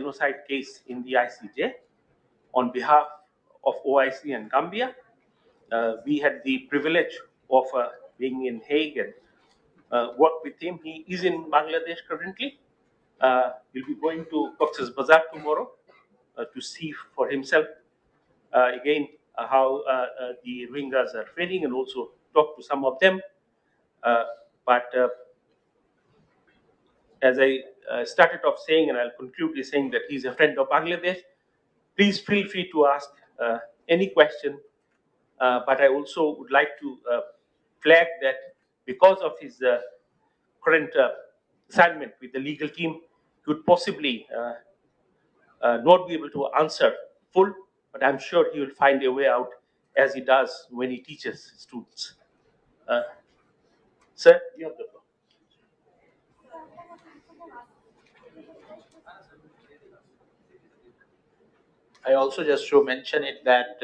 genocide case in the ICJ on behalf of OIC and Gambia. We had the privilege of being in Hague and work with him. He is in Bangladesh currently. He'll be going to Cox's Bazar tomorrow to see for himself again how the Rohingyas are faring and also talk to some of them. But as I started off saying, and I'll conclude by saying that he's a friend of Bangladesh. Please feel free to ask any question. But I also would like to flag that because of his current assignment with the legal team, he would possibly not be able to answer full, but I'm sure he will find a way out as he does when he teaches students. Sir, you have the floor. I also just to mention it that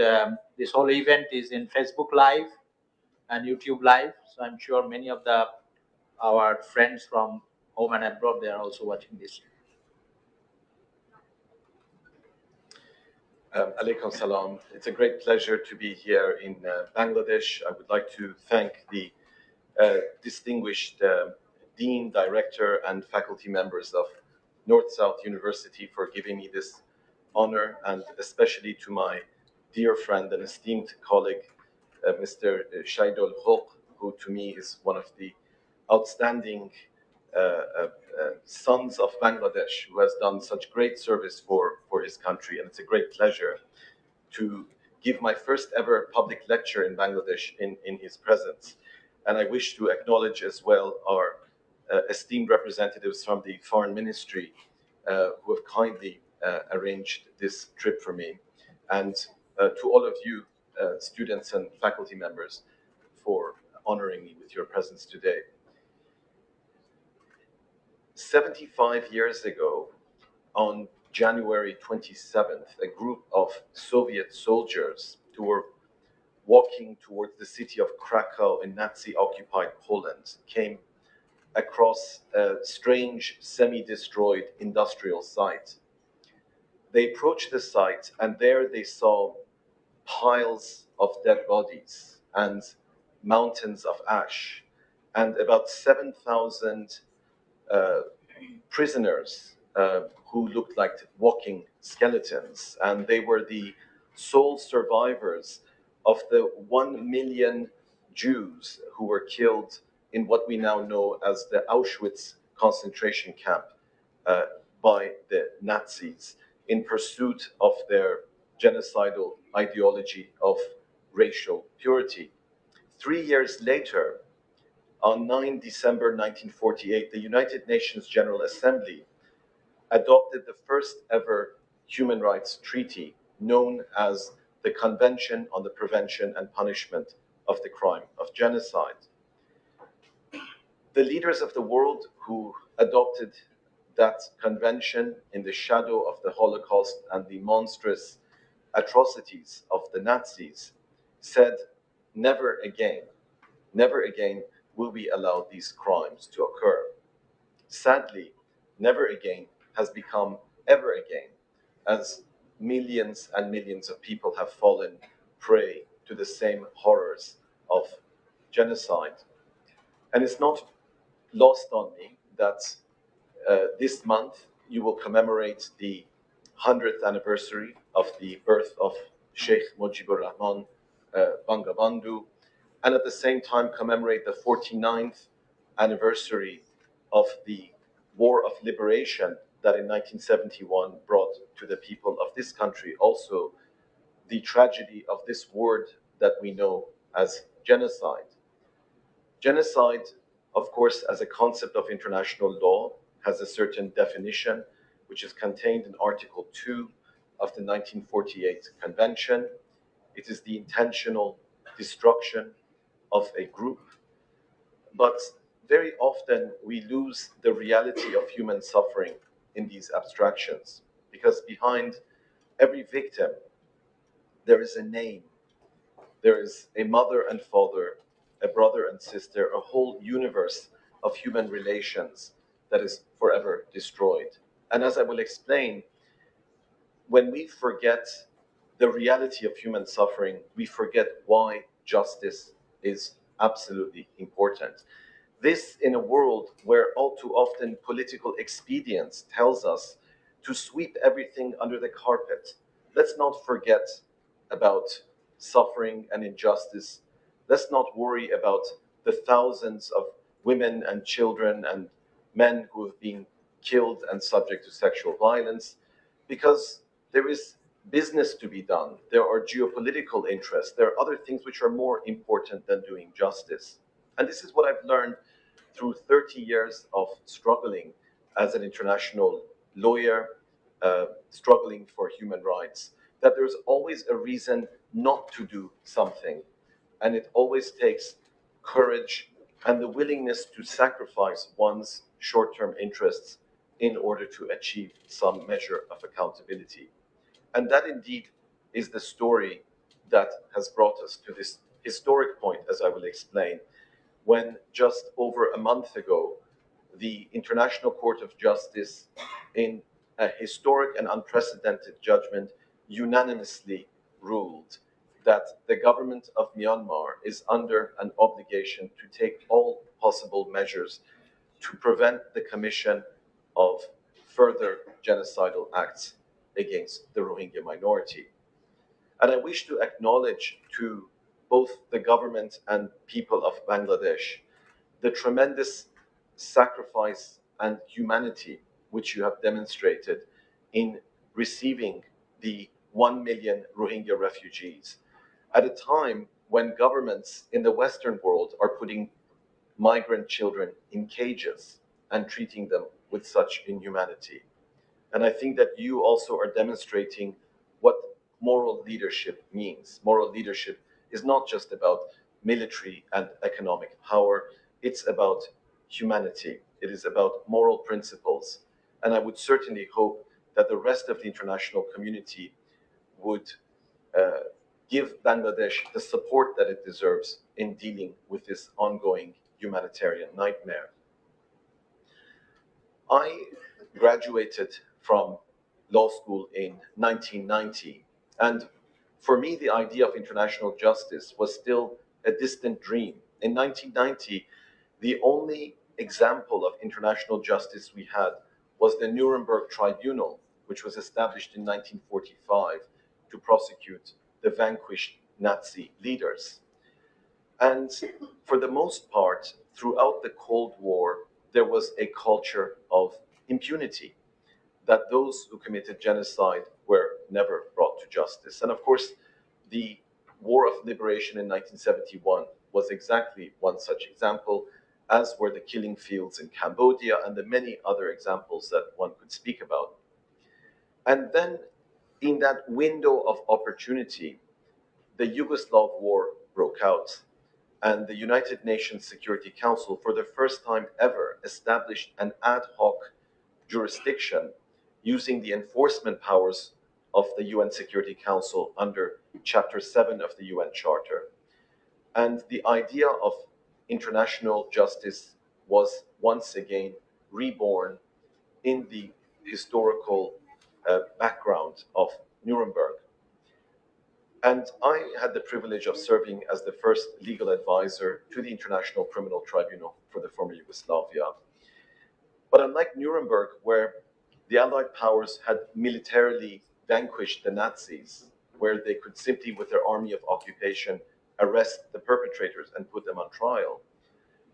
this whole event is in Facebook Live and YouTube Live. So I'm sure many of our friends from home and abroad, they are also watching this. Alaikum salam. It's a great pleasure to be here in Bangladesh. I would like to thank the distinguished Dean, Director, and faculty members of North-South University for giving me this honor, and especially to my dear friend and esteemed colleague, Mr. Shaidul Huq, who to me is one of the outstanding sons of Bangladesh, who has done such great service for his country. And it's a great pleasure to give my first ever public lecture in Bangladesh in his presence. And I wish to acknowledge as well our esteemed representatives from the Foreign Ministry who have kindly arranged this trip for me. And to all of you, students and faculty members, for honoring me with your presence today. 75 years ago, on January 27th, a group of Soviet soldiers who were walking towards the city of Krakow in Nazi-occupied Poland came across a strange semi-destroyed industrial site. They approached the site, and there they saw piles of dead bodies and mountains of ash, and about 7,000 prisoners who looked like walking skeletons. And they were the sole survivors of the 1 million Jews who were killed in what we now know as the Auschwitz concentration camp by the Nazis in pursuit of their genocidal ideology of racial purity. 3 years later, on 9 December 1948, the United Nations General Assembly adopted the first ever human rights treaty known as the Convention on the Prevention and Punishment of the Crime of Genocide. The leaders of the world who adopted that convention in the shadow of the Holocaust and the monstrous atrocities of the Nazis said, never again will we allow these crimes to occur. Sadly, never again has become ever again, as millions and millions of people have fallen prey to the same horrors of genocide. And it's not lost on me that this month you will commemorate the 100th anniversary of the birth of Sheikh Mujibur Rahman Bangabandhu, and at the same time commemorate the 49th anniversary of the War of Liberation that in 1971 brought to the people of this country also the tragedy of this word that we know as genocide. Genocide, of course, as a concept of international law, has a certain definition, which is contained in Article 2 of the 1948 Convention. It is the intentional destruction of a group. But very often we lose the reality of human suffering in these abstractions, because behind every victim, there is a name, there is a mother and father, a brother and sister, a whole universe of human relations that is forever destroyed. And as I will explain, when we forget the reality of human suffering, we forget why justice is absolutely important. This in a world where all too often political expedience tells us to sweep everything under the carpet. Let's not forget about suffering and injustice. Let's not worry about the thousands of women and children and men who have been killed and subject to sexual violence, because there is business to be done. There are geopolitical interests. There are other things which are more important than doing justice. And this is what I've learned through 30 years of struggling as an international lawyer, struggling for human rights, that there's always a reason not to do something. And it always takes courage and the willingness to sacrifice one's short-term interests in order to achieve some measure of accountability. And that indeed is the story that has brought us to this historic point, as I will explain, when just over a month ago, the International Court of Justice, in a historic and unprecedented judgment, unanimously ruled that the government of Myanmar is under an obligation to take all possible measures to prevent the commission of further genocidal acts against the Rohingya minority. And I wish to acknowledge to both the government and people of Bangladesh the tremendous sacrifice and humanity which you have demonstrated in receiving the 1 million Rohingya refugees at a time when governments in the Western world are putting migrant children in cages and treating them with such inhumanity. And I think that you also are demonstrating what moral leadership means. Moral leadership is not just about military and economic power, it's about humanity. It is about moral principles. And I would certainly hope that the rest of the international community would give Bangladesh the support that it deserves in dealing with this ongoing humanitarian nightmare. I graduated from law school in 1990, and for me, the idea of international justice was still a distant dream. In 1990, the only example of international justice we had was the Nuremberg Tribunal, which was established in 1945 to prosecute the vanquished Nazi leaders. And for the most part, throughout the Cold War, there was a culture of impunity, that those who committed genocide were never brought to justice. And of course, the War of Liberation in 1971 was exactly one such example, as were the killing fields in Cambodia and the many other examples that one could speak about. And then, in that window of opportunity, the Yugoslav War broke out, and the United Nations Security Council, for the first time ever, established an ad hoc jurisdiction using the enforcement powers of the UN Security Council under Chapter 7 of the UN Charter. And the idea of international justice was once again reborn in the historical background of Nuremberg. And I had the privilege of serving as the first legal advisor to the International Criminal Tribunal for the former Yugoslavia. But unlike Nuremberg, where the Allied powers had militarily vanquished the Nazis, where they could simply, with their army of occupation, arrest the perpetrators and put them on trial,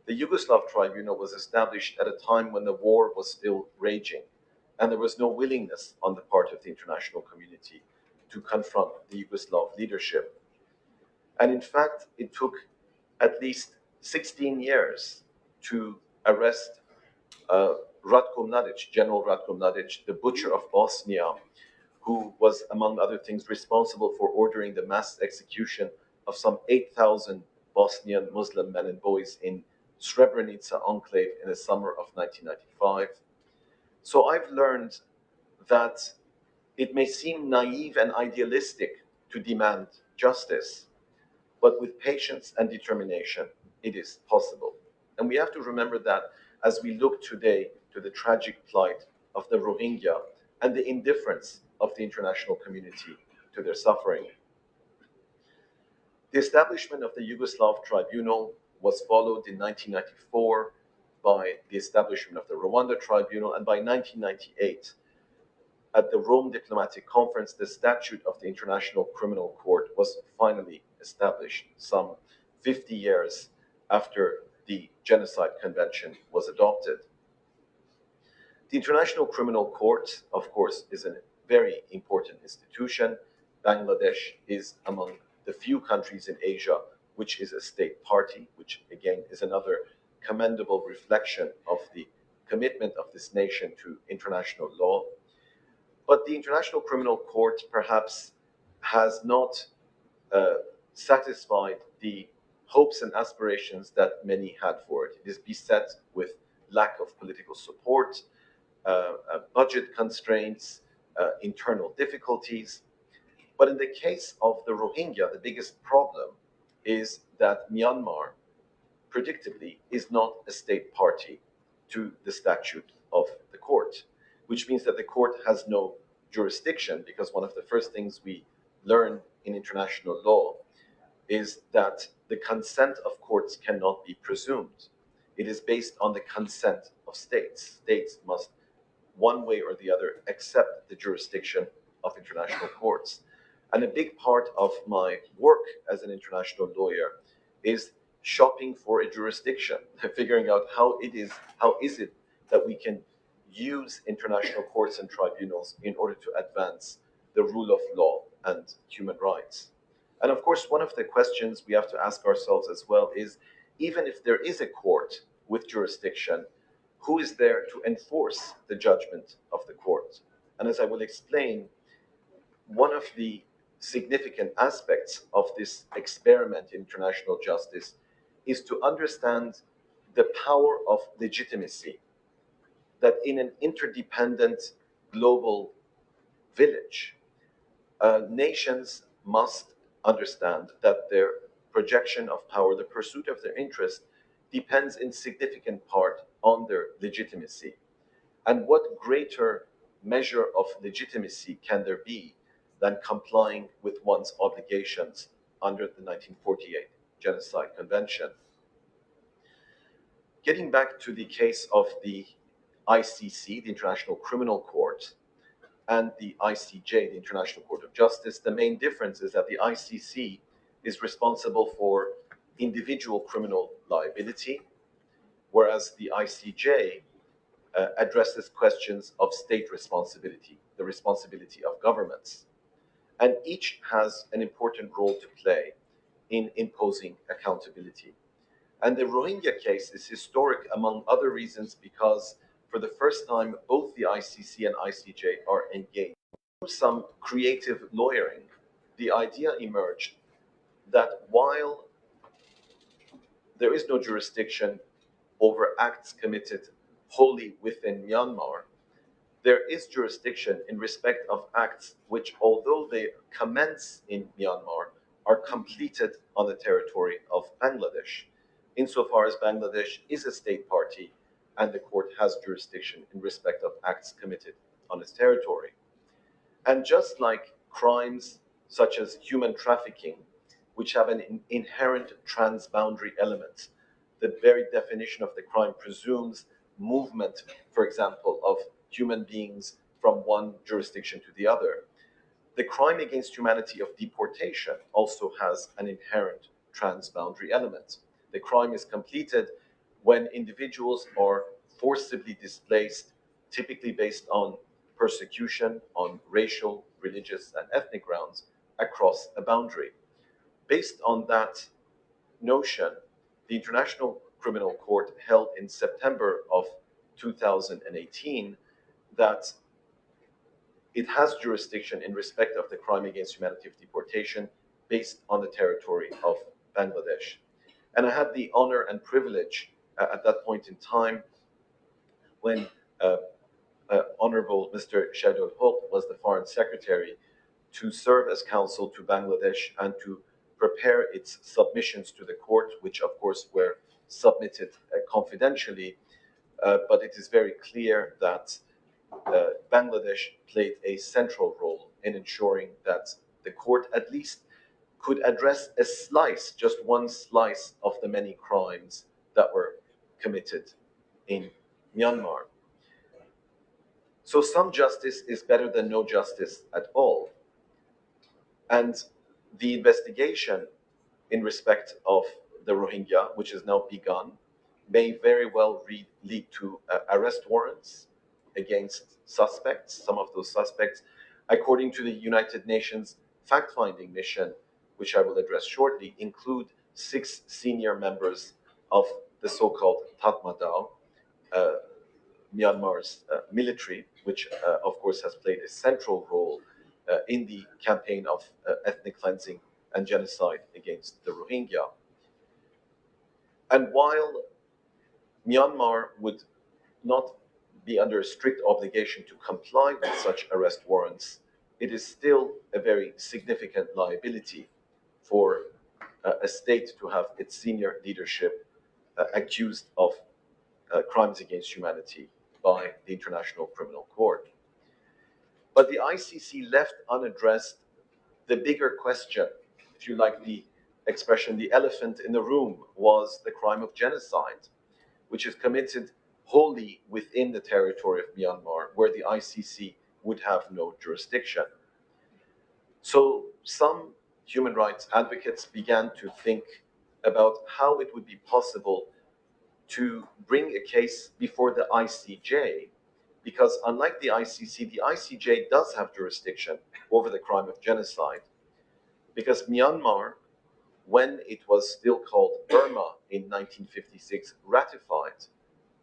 the Yugoslav Tribunal was established at a time when the war was still raging, and there was no willingness on the part of the international community to confront the Yugoslav leadership. And in fact, it took at least 16 years to arrest Ratko Mladic, General Ratko Mladic, the butcher of Bosnia, who was, among other things, responsible for ordering the mass execution of some 8,000 Bosnian Muslim men and boys in Srebrenica enclave in the summer of 1995. So I've learned that it may seem naive and idealistic to demand justice, but with patience and determination, it is possible. And we have to remember that as we look today to the tragic plight of the Rohingya, and the indifference of the international community to their suffering. The establishment of the Yugoslav Tribunal was followed in 1994 by the establishment of the Rwanda Tribunal, and by 1998, at the Rome Diplomatic Conference, the statute of the International Criminal Court was finally established, some 50 years after the Genocide Convention was adopted. The International Criminal Court, of course, is a very important institution. Bangladesh is among the few countries in Asia which is a state party, which again is another commendable reflection of the commitment of this nation to international law. But the International Criminal Court perhaps has not satisfied the hopes and aspirations that many had for it. It is beset with lack of political support, budget constraints, internal difficulties. But in the case of the Rohingya, the biggest problem is that Myanmar, predictably, is not a state party to the statute of the court, which means that the court has no jurisdiction, because one of the first things we learn in international law is that the consent of courts cannot be presumed. It is based on the consent of states. States must, one way or the other, accept the jurisdiction of international courts. And a big part of my work as an international lawyer is shopping for a jurisdiction, figuring out how is it that we can use international courts and tribunals in order to advance the rule of law and human rights. And of course, one of the questions we have to ask ourselves as well is, even if there is a court with jurisdiction, who is there to enforce the judgment of the court? And as I will explain, one of the significant aspects of this experiment in international justice is to understand the power of legitimacy, that in an interdependent global village, nations must understand that their projection of power, the pursuit of their interest, depends in significant part on their legitimacy. And what greater measure of legitimacy can there be than complying with one's obligations under the 1948 Genocide Convention? Getting back to the case of the ICC, the International Criminal Court, and the ICJ, the International Court of Justice, the main difference is that the ICC is responsible for individual criminal liability, whereas the ICJ addresses questions of state responsibility, the responsibility of governments. And each has an important role to play in imposing accountability. And the Rohingya case is historic, among other reasons, because for the first time, both the ICC and ICJ are engaged. Through some creative lawyering, the idea emerged that while there is no jurisdiction over acts committed wholly within Myanmar, there is jurisdiction in respect of acts which, although they commence in Myanmar, are completed on the territory of Bangladesh, insofar as Bangladesh is a state party and the court has jurisdiction in respect of acts committed on its territory. And just like crimes such as human trafficking, which have an inherent transboundary element, the very definition of the crime presumes movement, for example, of human beings from one jurisdiction to the other. The crime against humanity of deportation also has an inherent transboundary element. The crime is completed when individuals are forcibly displaced, typically based on persecution on racial, religious, and ethnic grounds across a boundary. Based on that notion, the International Criminal Court held in September of 2018 that it has jurisdiction in respect of the crime against humanity of deportation based on the territory of Bangladesh. And I had the honor and privilege at that point in time, when Honorable Mr. Shahidul Huq was the Foreign Secretary, to serve as counsel to Bangladesh and to prepare its submissions to the court, which of course were submitted confidentially. But it is very clear that Bangladesh played a central role in ensuring that the court at least could address a slice, just one slice of the many crimes that were committed in Myanmar. So some justice is better than no justice at all. And the investigation in respect of the Rohingya, which has now begun, may very well lead to arrest warrants against suspects. Some of those suspects, according to the United Nations fact-finding mission, which I will address shortly, include 6 senior members of the so-called Tatmadaw, Myanmar's military, which of course has played a central role in the campaign of ethnic cleansing and genocide against the Rohingya. And while Myanmar would not be under a strict obligation to comply with such arrest warrants, it is still a very significant liability for a state to have its senior leadership accused of crimes against humanity by the International Criminal Court. But the ICC left unaddressed the bigger question, if you like the expression, the elephant in the room, was the crime of genocide, which is committed wholly within the territory of Myanmar, where the ICC would have no jurisdiction. So some human rights advocates began to think about how it would be possible to bring a case before the ICJ, because unlike the ICJ does have jurisdiction over the crime of genocide, because Myanmar, when it was still called Burma in 1956, ratified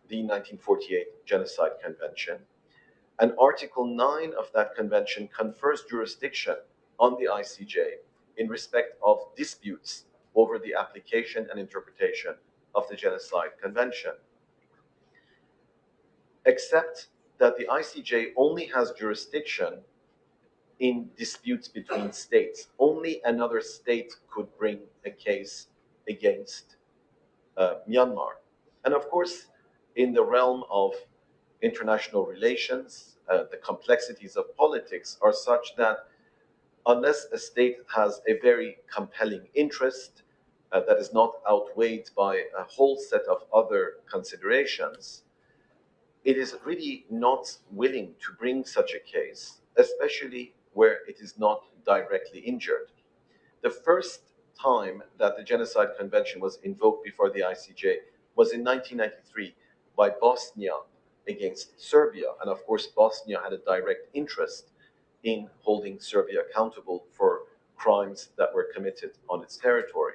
the 1948 Genocide Convention, and Article 9 of that convention confers jurisdiction on the ICJ in respect of disputes over the application and interpretation of the Genocide Convention. Except that the ICJ only has jurisdiction in disputes between states. Only another state could bring a case against Myanmar. And of course, in the realm of international relations, the complexities of politics are such that unless a state has a very compelling interest that is not outweighed by a whole set of other considerations, it is really not willing to bring such a case, especially where it is not directly injured. The first time that the Genocide Convention was invoked before the ICJ was in 1993 by Bosnia against Serbia. And of course, Bosnia had a direct interest in holding Serbia accountable for crimes that were committed on its territory.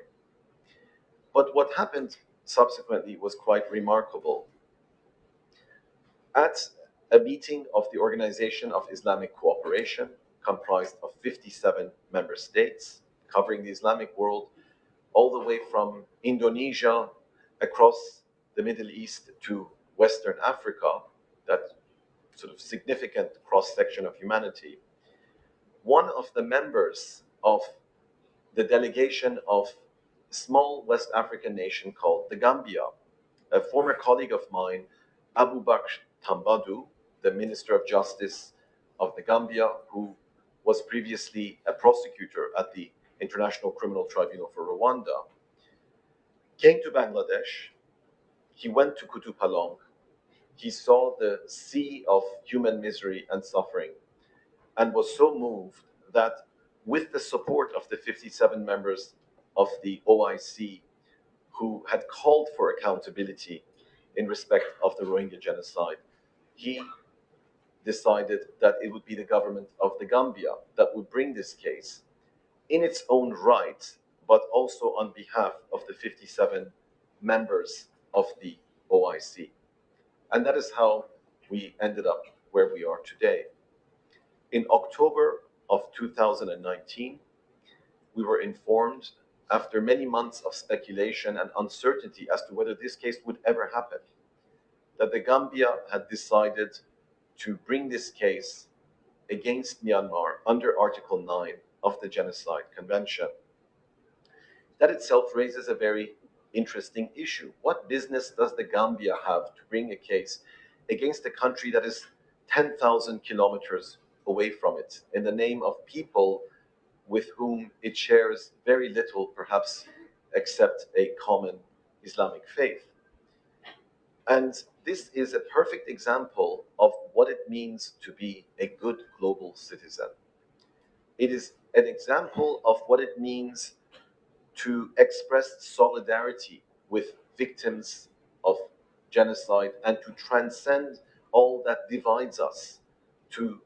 But what happened subsequently was quite remarkable. At a meeting of the Organization of Islamic Cooperation, comprised of 57 member states, covering the Islamic world, all the way from Indonesia across the Middle East to Western Africa, that sort of significant cross-section of humanity, one of the members of the delegation of a small West African nation called the Gambia, a former colleague of mine, Abu Bakr Tambadou, the Minister of Justice of the Gambia, who was previously a prosecutor at the International Criminal Tribunal for Rwanda, came to Bangladesh. He went to Kutupalong. He saw the sea of human misery and suffering and was so moved that, with the support of the 57 members of the OIC who had called for accountability in respect of the Rohingya genocide, he decided that it would be the government of the Gambia that would bring this case in its own right, but also on behalf of the 57 members of the OIC. And that is how we ended up where we are today. In October of 2019, we were informed, after many months of speculation and uncertainty as to whether this case would ever happen, that the Gambia had decided to bring this case against Myanmar under Article 9 of the Genocide Convention. That itself raises a very interesting issue. What business does the Gambia have to bring a case against a country that is 10,000 kilometers away from it in the name of people with whom it shares very little, perhaps, except a common Islamic faith. And this is a perfect example of what it means to be a good global citizen. It is an example of what it means to express solidarity with victims of genocide and to transcend all that divides us, to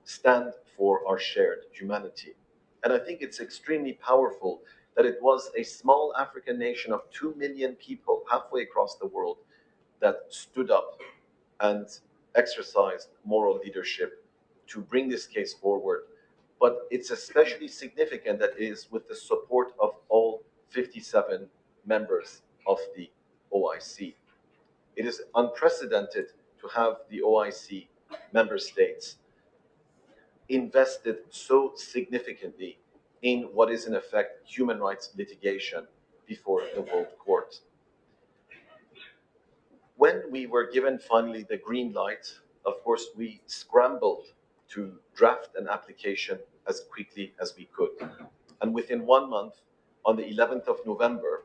stand for our shared humanity. And I think it's extremely powerful that it was a small African nation of 2 million people halfway across the world that stood up and exercised moral leadership to bring this case forward. But it's especially significant that it is with the support of all 57 members of the OIC. It is unprecedented to have the OIC member states invested so significantly in what is in effect human rights litigation before the World Court. When we were given finally the green light, of course, we scrambled to draft an application as quickly as we could. And within 1 month, on the 11th of November,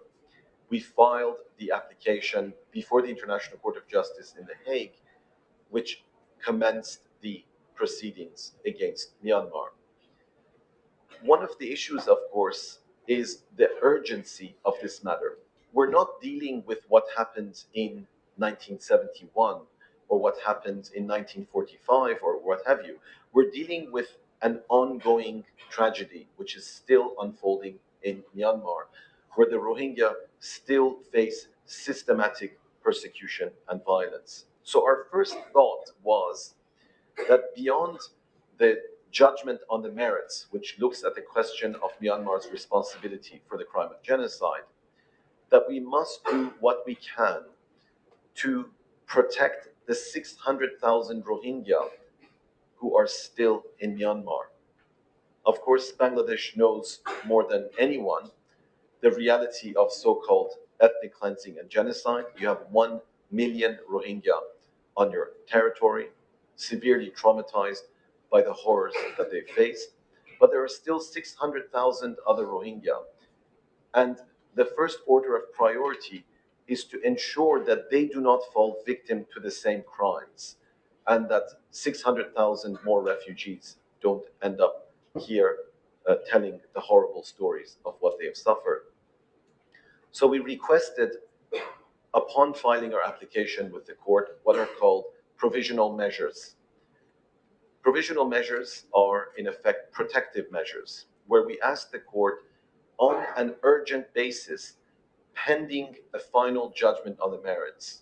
we filed the application before the International Court of Justice in The Hague, which commenced the proceedings against Myanmar. One of the issues, of course, is the urgency of this matter. We're not dealing with what happened in 1971 or what happened in 1945 or what have you. We're dealing with an ongoing tragedy which is still unfolding in Myanmar, where the Rohingya still face systematic persecution and violence. So our first thought was that beyond the judgment on the merits, which looks at the question of Myanmar's responsibility for the crime of genocide, that we must do what we can to protect the 600,000 Rohingya who are still in Myanmar. Of course, Bangladesh knows more than anyone the reality of so-called ethnic cleansing and genocide. You have 1 million Rohingya on your territory, severely traumatized by the horrors that they faced. But there are still 600,000 other Rohingya. And the first order of priority is to ensure that they do not fall victim to the same crimes and that 600,000 more refugees don't end up here telling the horrible stories of what they have suffered. So we requested, upon filing our application with the court, what are called provisional measures. Provisional measures are, in effect, protective measures, where we ask the court on an urgent basis, pending a final judgment on the merits,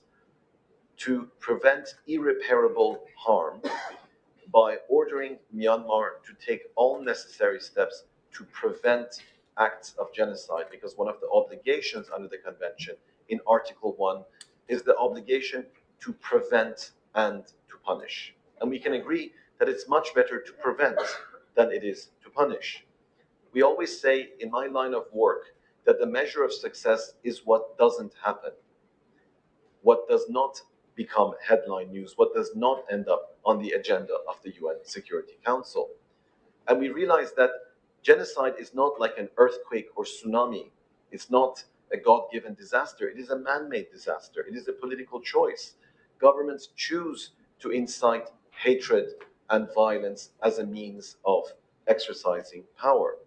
to prevent irreparable harm by ordering Myanmar to take all necessary steps to prevent acts of genocide, because one of the obligations under the convention in Article 1 is the obligation to prevent and to punish. And we can agree that it's much better to prevent than it is to punish. We always say in my line of work that the measure of success is what doesn't happen, what does not become headline news, what does not end up on the agenda of the UN Security Council. And we realize that genocide is not like an earthquake or tsunami. It's not a God-given disaster. It is a man-made disaster. It is a political choice. Governments choose to incite hatred and violence as a means of exercising power.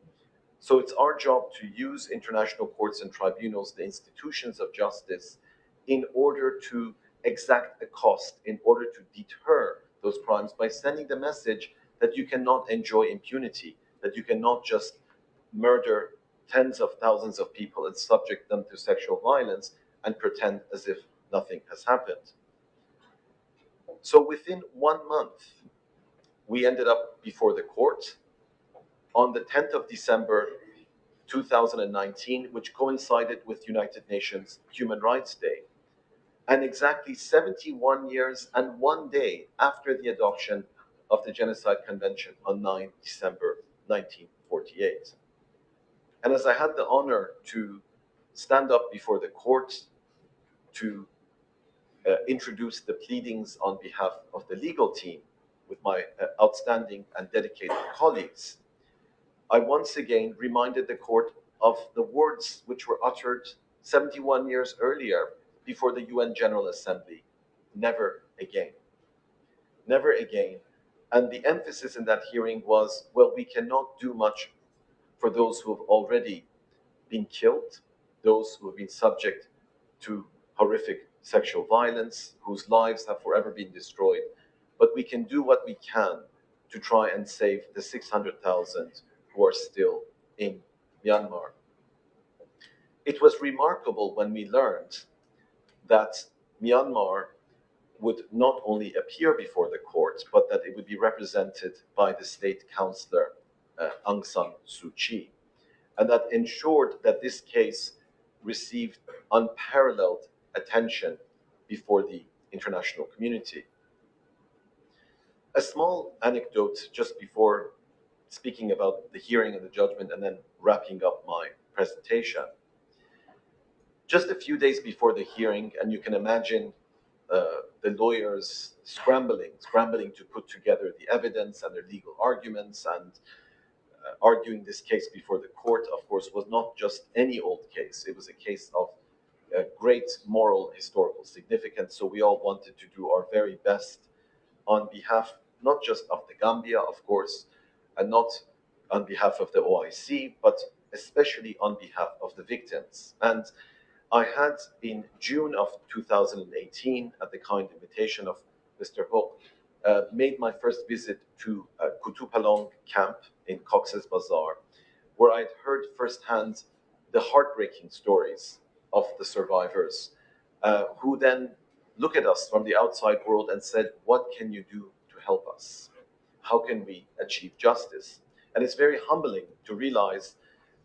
So it's our job to use international courts and tribunals, the institutions of justice, in order to exact a cost, in order to deter those crimes by sending the message that you cannot enjoy impunity, that you cannot just murder tens of thousands of people and subject them to sexual violence and pretend as if nothing has happened. So within 1 month, we ended up before the court on the 10th of December 2019, which coincided with United Nations Human Rights Day, and exactly 71 years and 1 day after the adoption of the Genocide Convention on 9 December 1948. And as I had the honor to stand up before the court to introduce the pleadings on behalf of the legal team, with my outstanding and dedicated colleagues, I once again reminded the court of the words which were uttered 71 years earlier before the UN General Assembly: never again. Never again. And the emphasis in that hearing was, well, we cannot do much for those who have already been killed, those who have been subject to horrific sexual violence, whose lives have forever been destroyed. But we can do what we can to try and save the 600,000 who are still in Myanmar. It was remarkable when we learned that Myanmar would not only appear before the court, but that it would be represented by the state councillor, Aung San Suu Kyi, and that ensured that this case received unparalleled attention before the international community. A small anecdote just before speaking about the hearing and the judgment and then wrapping up my presentation. Just a few days before the hearing, and you can imagine the lawyers scrambling to put together the evidence and their legal arguments, and arguing this case before the court, of course, was not just any old case. It was a case of great moral, historical significance. So we all wanted to do our very best on behalf, not just of the Gambia, of course, and not on behalf of the OIC, but especially on behalf of the victims. And I had, in June of 2018, at the kind invitation of Mr. Hock, made my first visit to Kutupalong camp in Cox's Bazar, where I'd heard firsthand the heartbreaking stories of the survivors, who then look at us from the outside world and said, what can you do to help us? How can we achieve justice? And it's very humbling to realize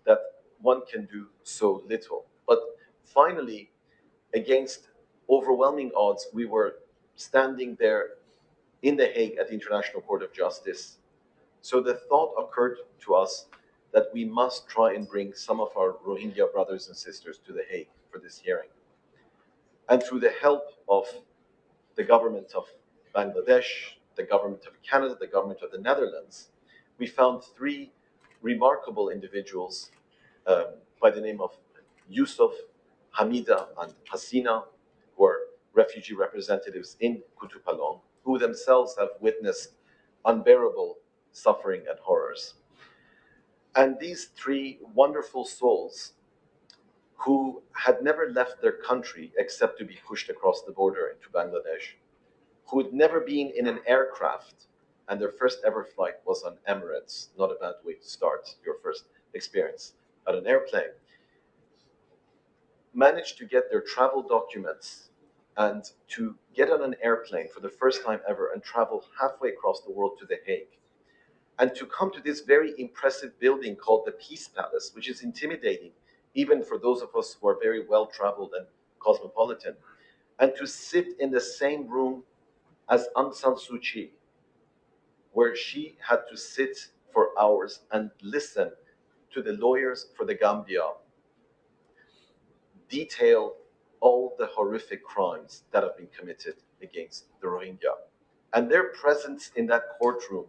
that one can do so little. But finally, against overwhelming odds, we were standing there in The Hague at the International Court of Justice. So the thought occurred to us that we must try and bring some of our Rohingya brothers and sisters to The Hague for this hearing. And through the help of the government of Bangladesh, the government of Canada, the government of the Netherlands, we found three remarkable individuals by the name of Yusuf, Hamida, and Hasina, who are refugee representatives in Kutupalong, who themselves have witnessed unbearable suffering and horrors. And these three wonderful souls, who had never left their country except to be pushed across the border into Bangladesh, who had never been in an aircraft, and their first ever flight was on Emirates, not a bad way to start your first experience at an airplane, managed to get their travel documents and to get on an airplane for the first time ever and travel halfway across the world to The Hague, and to come to this very impressive building called the Peace Palace, which is intimidating even for those of us who are very well-traveled and cosmopolitan, and to sit in the same room as Aung San Suu Kyi, where she had to sit for hours and listen to the lawyers for the Gambia detail all the horrific crimes that have been committed against the Rohingya. And their presence in that courtroom,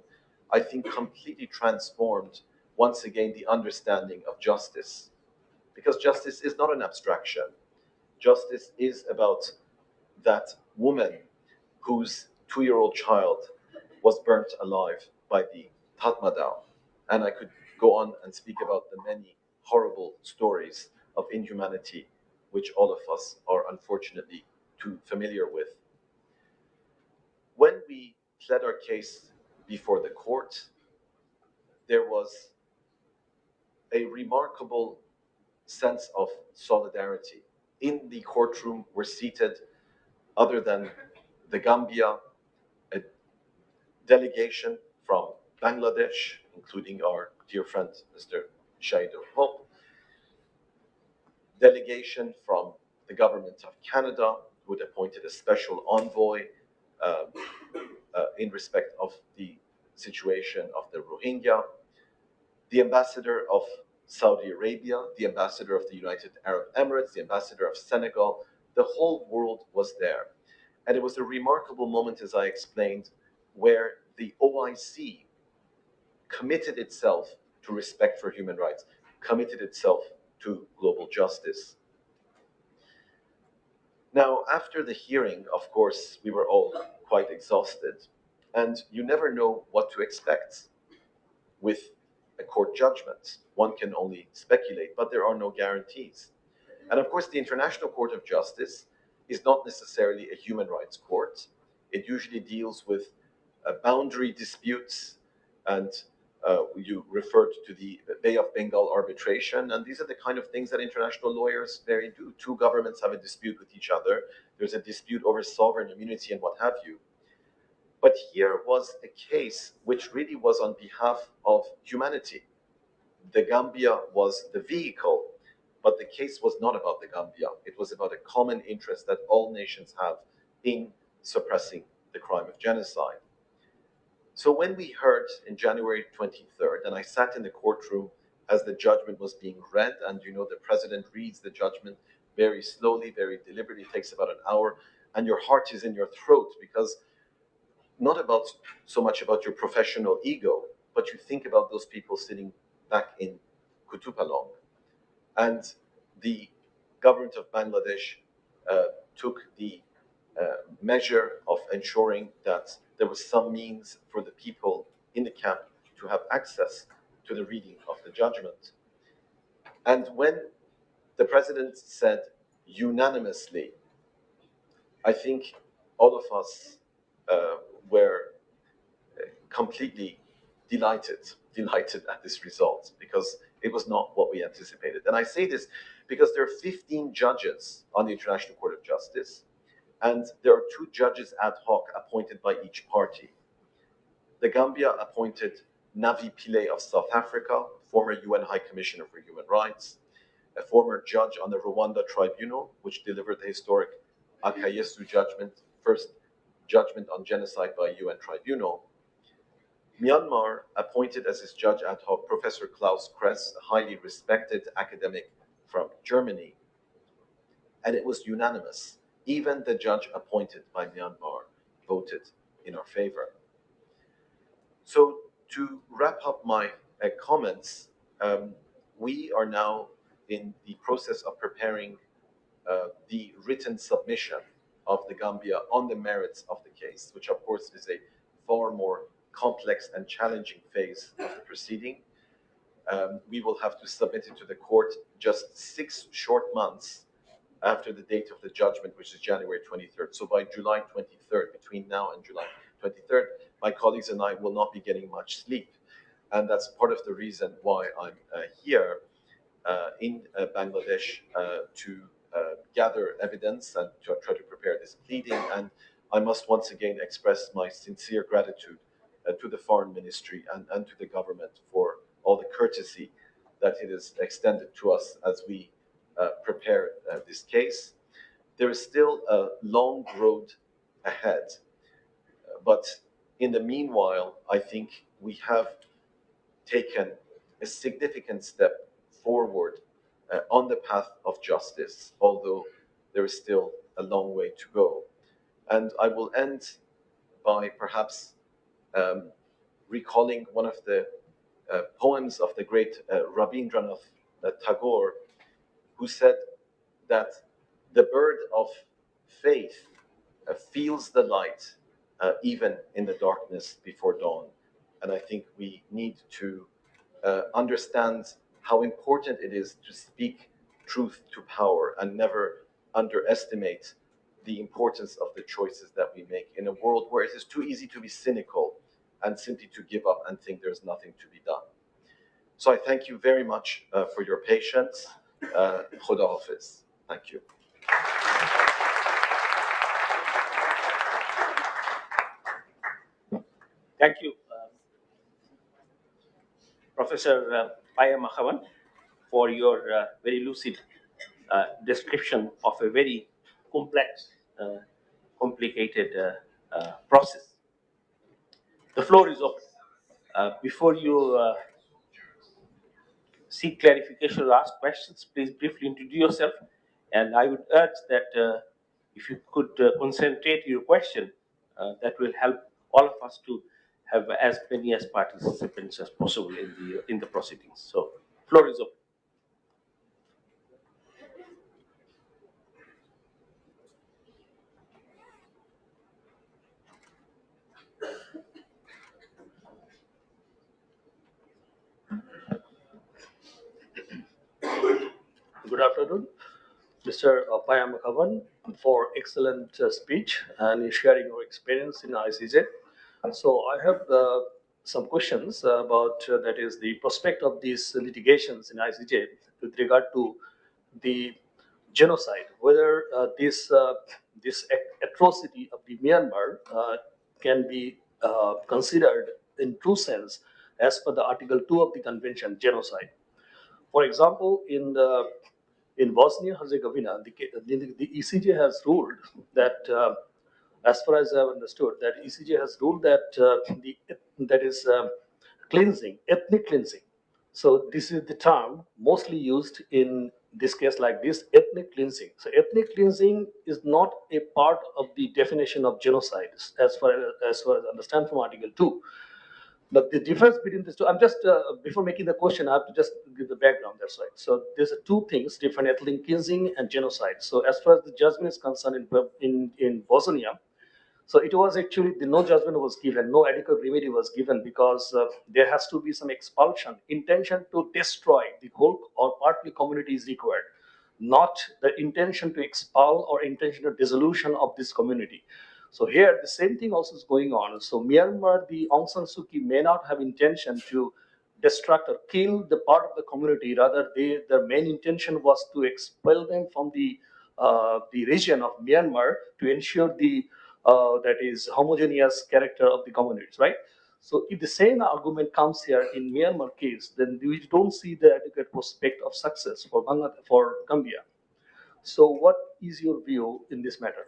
I think, completely transformed, once again, the understanding of justice. Because justice is not an abstraction. Justice is about that woman whose 2-year-old child was burnt alive by the Tatmadaw. And I could go on and speak about the many horrible stories of inhumanity which all of us are unfortunately too familiar with. When we pled our case before the court, there was a remarkable sense of solidarity. In the courtroom were seated, other than the Gambia, a delegation from Bangladesh, including our dear friend, Mr. Shahidul Hope, delegation from the government of Canada, who had appointed a special envoy in respect of the situation of the Rohingya, the ambassador of Saudi Arabia, the ambassador of the United Arab Emirates, the ambassador of Senegal. The whole world was there. And it was a remarkable moment, as I explained, where the OIC committed itself to respect for human rights, committed itself to global justice. Now, after the hearing, of course, we were all quite exhausted, and you never know what to expect with a court judgment. One can only speculate, but there are no guarantees. And of course, the International Court of Justice is not necessarily a human rights court. It usually deals with boundary disputes, and you referred to the Bay of Bengal arbitration, and these are the kind of things that international lawyers very do. Two governments have a dispute with each other. There's a dispute over sovereign immunity and what have you. But here was a case which really was on behalf of humanity. The Gambia was the vehicle, but the case was not about the Gambia. It was about a common interest that all nations have in suppressing the crime of genocide. So when we heard in January 23rd, and I sat in the courtroom as the judgment was being read, and you know the president reads the judgment very slowly, very deliberately, it takes about an hour, and your heart is in your throat, because not about so much about your professional ego, but you think about those people sitting back in Kutupalong. And the government of Bangladesh took the measure of ensuring that there was some means for the people in the camp to have access to the reading of the judgment. And when the president said unanimously, I think all of us were completely delighted at this result, because it was not what we anticipated. And I say this because there are 15 judges on the International Court of Justice, and there are 2 judges ad hoc appointed by each party. The Gambia appointed Navi Pillay of South Africa, former UN High Commissioner for Human Rights, a former judge on the Rwanda Tribunal, which delivered the historic Akayesu judgment, first judgment on genocide by a UN tribunal. Myanmar appointed as his judge ad hoc Professor Klaus Kress, a highly respected academic from Germany. And it was unanimous. Even the judge appointed by Myanmar voted in our favor. So to wrap up my comments, we are now in the process of preparing the written submission of the Gambia on the merits of the case, which of course is a far more complex and challenging phase of the proceeding. We will have to submit it to the court just 6 short months after the date of the judgment, which is January 23rd. So by July 23rd, between now and July 23rd, my colleagues and I will not be getting much sleep. And that's part of the reason why I'm here in Bangladesh to gather evidence and to try to prepare this pleading. And I must once again express my sincere gratitude to the Foreign Ministry and to the government for all the courtesy that it has extended to us as we prepare this case. There is still a long road ahead, but in the meanwhile, I think we have taken a significant step forward on the path of justice, although there is still a long way to go. And I will end by perhaps recalling one of the poems of the great Rabindranath Tagore, who said that the bird of faith feels the light even in the darkness before dawn. And I think we need to understand how important it is to speak truth to power and never underestimate the importance of the choices that we make in a world where it is too easy to be cynical and simply to give up and think there's nothing to be done. So I thank you very much for your patience. Khuda Hafiz. Thank you. Thank you, Professor Paya Makhawan, for your very lucid description of a very complex, complicated process. The floor is open. Before you seek clarification or ask questions, please briefly introduce yourself. And I would urge that if you could concentrate your question, that will help all of us to have as many as participants as possible in the proceedings. So, floor is open. Good afternoon, Mr. Payam Kavan, for excellent speech and sharing your experience in ICJ. So I have some questions about that is the prospect of these litigations in ICJ with regard to the genocide, whether this atrocity of the Myanmar can be considered in true sense as per the Article 2 of the Convention, genocide. For example, in Bosnia Herzegovina, the ECJ has ruled that, as far as I've understood, that ECJ has ruled that that is cleansing, ethnic cleansing. So this is the term mostly used in this case like this, ethnic cleansing. So ethnic cleansing is not a part of the definition of genocide, as far as I understand from Article 2. But the difference between these two, I'm just, before making the question, I have to just give the background, that's right. So there's two things, different, ethnic cleansing and genocide. So as far as the judgment is concerned in Bosnia, so it was actually, no judgment was given, no adequate remedy was given because there has to be some expulsion, intention to destroy the whole or partly community is required, not the intention to expel or intention of dissolution of this community. So here the same thing also is going on. So Myanmar, the Aung San Suu Kyi may not have intention to destruct or kill the part of the community. Rather, their main intention was to expel them from the region of Myanmar to ensure the that is homogeneous character of the communities, right? So if the same argument comes here in Myanmar case, then we don't see the adequate prospect of success for Gambia. So what is your view in this matter?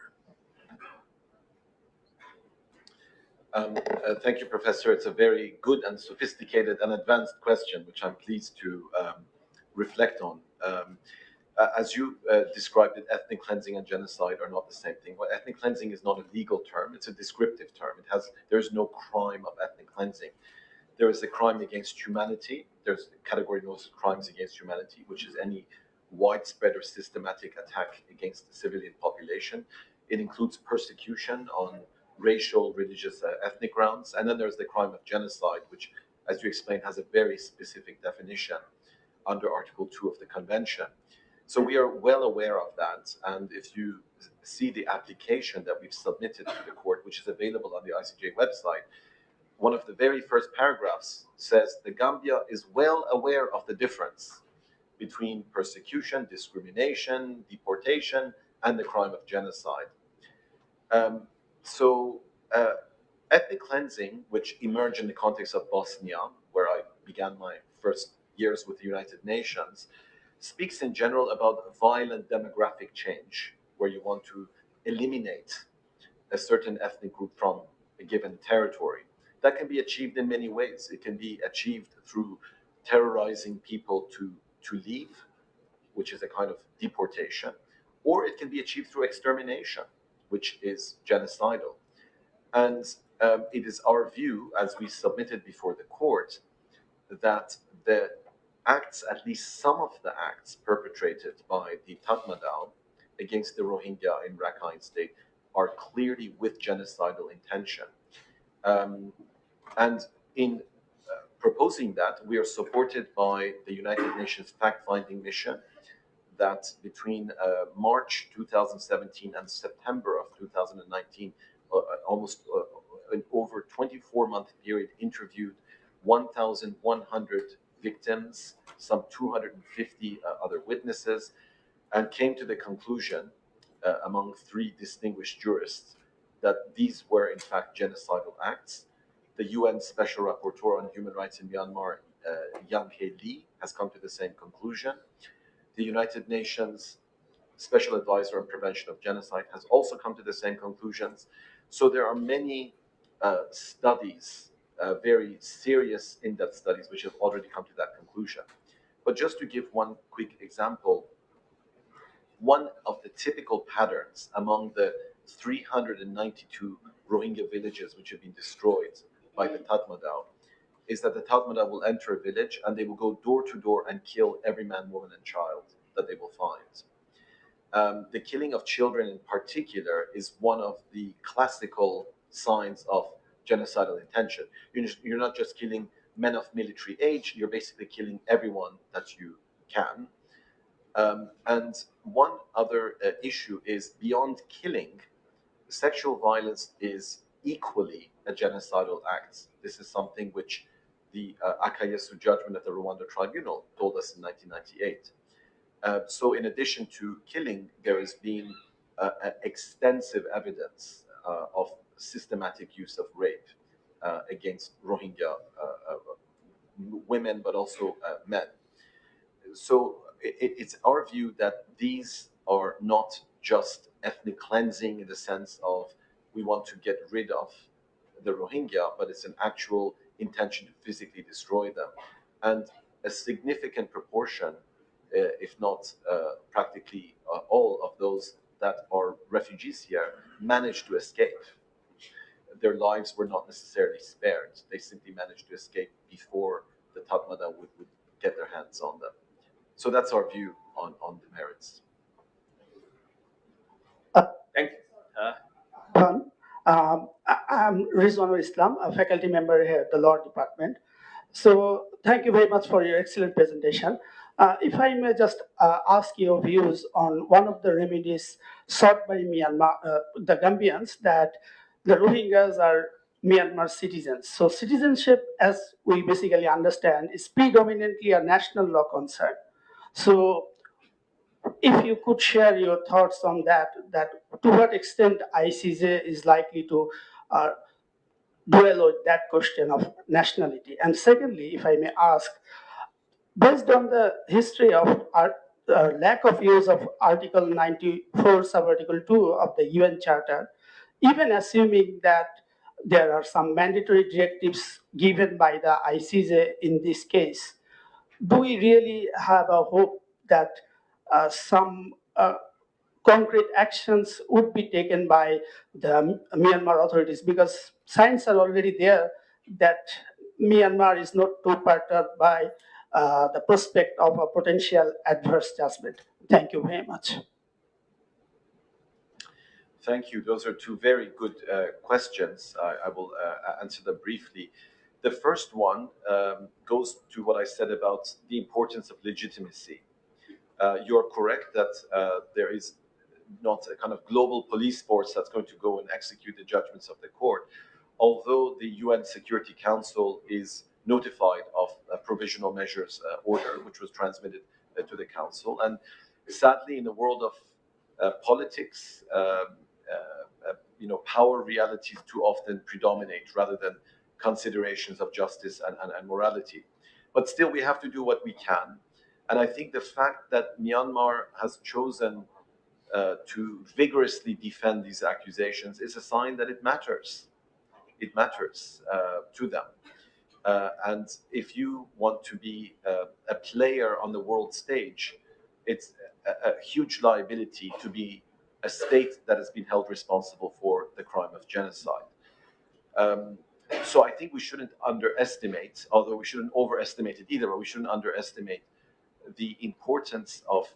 Thank you, Professor. It's a very good and sophisticated and advanced question, which I'm pleased to reflect on. As you described it, ethnic cleansing and genocide are not the same thing. Well, ethnic cleansing is not a legal term; it's a descriptive term. There's no crime of ethnic cleansing. There is a crime against humanity. There's a category known as crimes against humanity, which is any widespread or systematic attack against the civilian population. It includes persecution on racial, religious, ethnic grounds. And then there's the crime of genocide, which, as you explained, has a very specific definition under Article 2 of the Convention. So we are well aware of that. And if you see the application that we've submitted to the court, which is available on the ICJ website, one of the very first paragraphs says the Gambia is well aware of the difference between persecution, discrimination, deportation, and the crime of genocide. So ethnic cleansing, which emerged in the context of Bosnia, where I began my first years with the United Nations, speaks in general about violent demographic change, where you want to eliminate a certain ethnic group from a given territory. That can be achieved in many ways. It can be achieved through terrorizing people to leave, which is a kind of deportation, or it can be achieved through extermination, which is genocidal. And it is our view, as we submitted before the court, that the acts, at least some of the acts perpetrated by the Tatmadaw against the Rohingya in Rakhine State are clearly with genocidal intention. And in proposing that, we are supported by the United Nations fact-finding mission that between March 2017 and September of 2019, almost an over 24-month period, interviewed 1,100 victims, some 250 other witnesses, and came to the conclusion, among three distinguished jurists, that these were in fact genocidal acts. The UN Special Rapporteur on Human Rights in Myanmar, Yang He Lee, has come to the same conclusion. The United Nations Special Advisor on Prevention of Genocide has also come to the same conclusions. So there are many studies, very serious, in-depth studies, which have already come to that conclusion. But just to give one quick example, one of the typical patterns among the 392 Rohingya villages which have been destroyed by the Tatmadaw is that the Tatmadaw will enter a village and they will go door to door and kill every man, woman, and child that they will find. The killing of children in particular is one of the classical signs of genocidal intention. You're not just killing men of military age, you're basically killing everyone that you can. And one other issue is beyond killing, sexual violence is equally a genocidal act. This is something which the Akayesu judgment at the Rwanda Tribunal told us in 1998. So in addition to killing, there has been extensive evidence of systematic use of rape against Rohingya women, but also men. So it's our view that these are not just ethnic cleansing in the sense of we want to get rid of the Rohingya, but it's an actual intention to physically destroy them. And a significant proportion, if not practically all of those that are refugees here, managed to escape. Their lives were not necessarily spared. They simply managed to escape before the Tatmadaw would get their hands on them. So that's our view on the merits. Thank you. I'm Rizwanul Islam, a faculty member here at the Law Department. So thank you very much for your excellent presentation. If I may just ask your views on one of the remedies sought by Myanmar, the Gambians, that the Rohingyas are Myanmar citizens. So citizenship, as we basically understand, is predominantly a national law concern. So if you could share your thoughts on that to what extent ICJ is likely to dwell on that question of nationality. And secondly, if I may ask, based on the history of our lack of use of Article 94, Sub-Article 2 of the UN Charter, even assuming that there are some mandatory directives given by the ICJ in this case, do we really have a hope that some concrete actions would be taken by the Myanmar authorities? Because signs are already there that Myanmar is not too perturbed by the prospect of a potential adverse judgment. Thank you very much. Thank you. Those are two very good questions. I will answer them briefly. The first one goes to what I said about the importance of legitimacy. You're correct that there is not a kind of global police force that's going to go and execute the judgments of the court, although the UN Security Council is notified of a provisional measures order, which was transmitted to the council. And sadly, in the world of politics, power realities too often predominate rather than considerations of justice and morality. But still, we have to do what we can. And I think the fact that Myanmar has chosen to vigorously defend these accusations is a sign that it matters. It matters to them. And if you want to be a player on the world stage, it's a huge liability to be a state that has been held responsible for the crime of genocide. So I think we shouldn't underestimate, although we shouldn't overestimate it either, but we shouldn't underestimate the importance of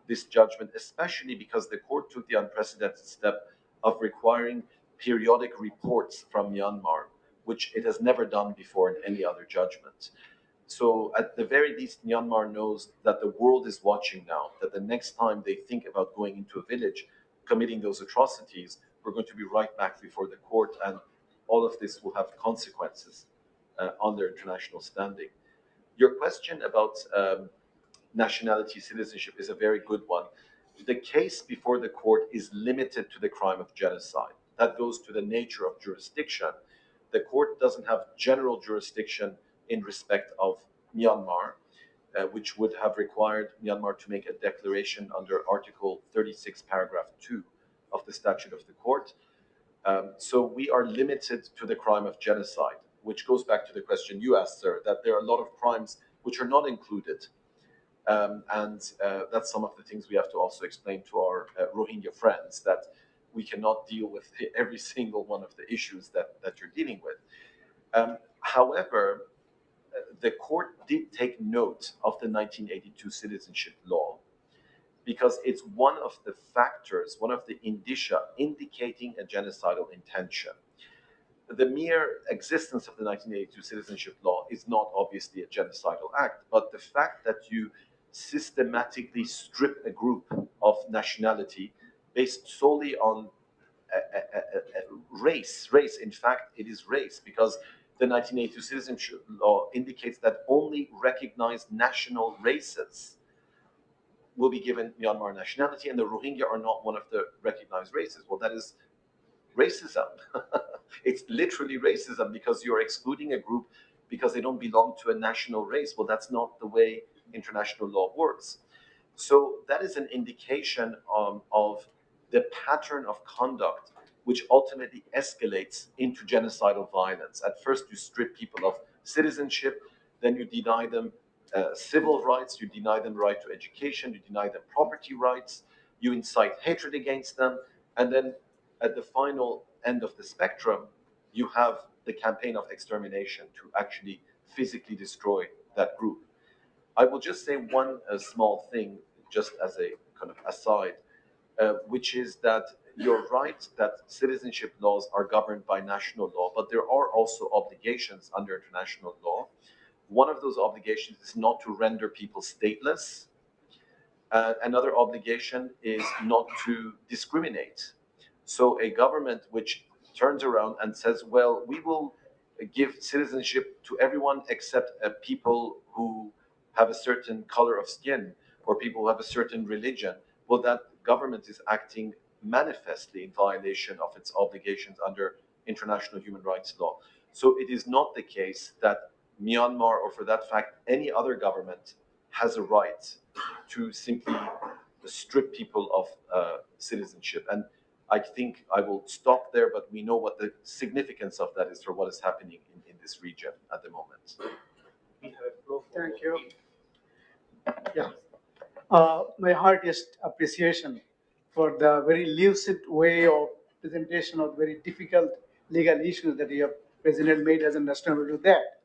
this judgment, especially because the court took the unprecedented step of requiring periodic reports from Myanmar, which it has never done before in any other judgment. So at the very least, Myanmar knows that the world is watching now, that the next time they think about going into a village, committing those atrocities, we're going to be right back before the court, and all of this will have consequences on their international standing. Your question about nationality, citizenship is a very good one. The case before the court is limited to the crime of genocide. That goes to the nature of jurisdiction. The court doesn't have general jurisdiction in respect of Myanmar, which would have required Myanmar to make a declaration under Article 36, Paragraph 2 of the statute of the court. So we are limited to the crime of genocide, which goes back to the question you asked, sir, that there are a lot of crimes which are not included. And that's some of the things we have to also explain to our Rohingya friends, that we cannot deal with every single one of the issues that you're dealing with. However, the court did take note of the 1982 citizenship law because it's one of the factors, one of the indicia indicating a genocidal intention. The mere existence of the 1982 citizenship law is not obviously a genocidal act, but the fact that you systematically strip a group of nationality based solely on race. In fact, it is race because the 1982 citizenship law indicates that only recognized national races will be given Myanmar nationality, and the Rohingya are not one of the recognized races. Well, that is racism. It's literally racism because you're excluding a group because they don't belong to a national race. Well, that's not the way international law works. So that is an indication of the pattern of conduct which ultimately escalates into genocidal violence. At first, you strip people of citizenship, then you deny them civil rights, you deny them right to education, you deny them property rights, you incite hatred against them, and then at the final end of the spectrum, you have the campaign of extermination to actually physically destroy that group. I will just say one small thing, just as a kind of aside, which is that you're right that citizenship laws are governed by national law, but there are also obligations under international law. One of those obligations is not to render people stateless. Another obligation is not to discriminate. So a government which turns around and says, well, we will give citizenship to everyone except people who have a certain color of skin or people who have a certain religion, well, that government is acting manifestly in violation of its obligations under international human rights law. So it is not the case that Myanmar, or for that fact, any other government, has a right to simply strip people of citizenship. And I think I will stop there, but we know what the significance of that is for what is happening in this region at the moment. Thank you. Yeah. My heartiest appreciation for the very lucid way of presentation of very difficult legal issues that your president made us understand to do that.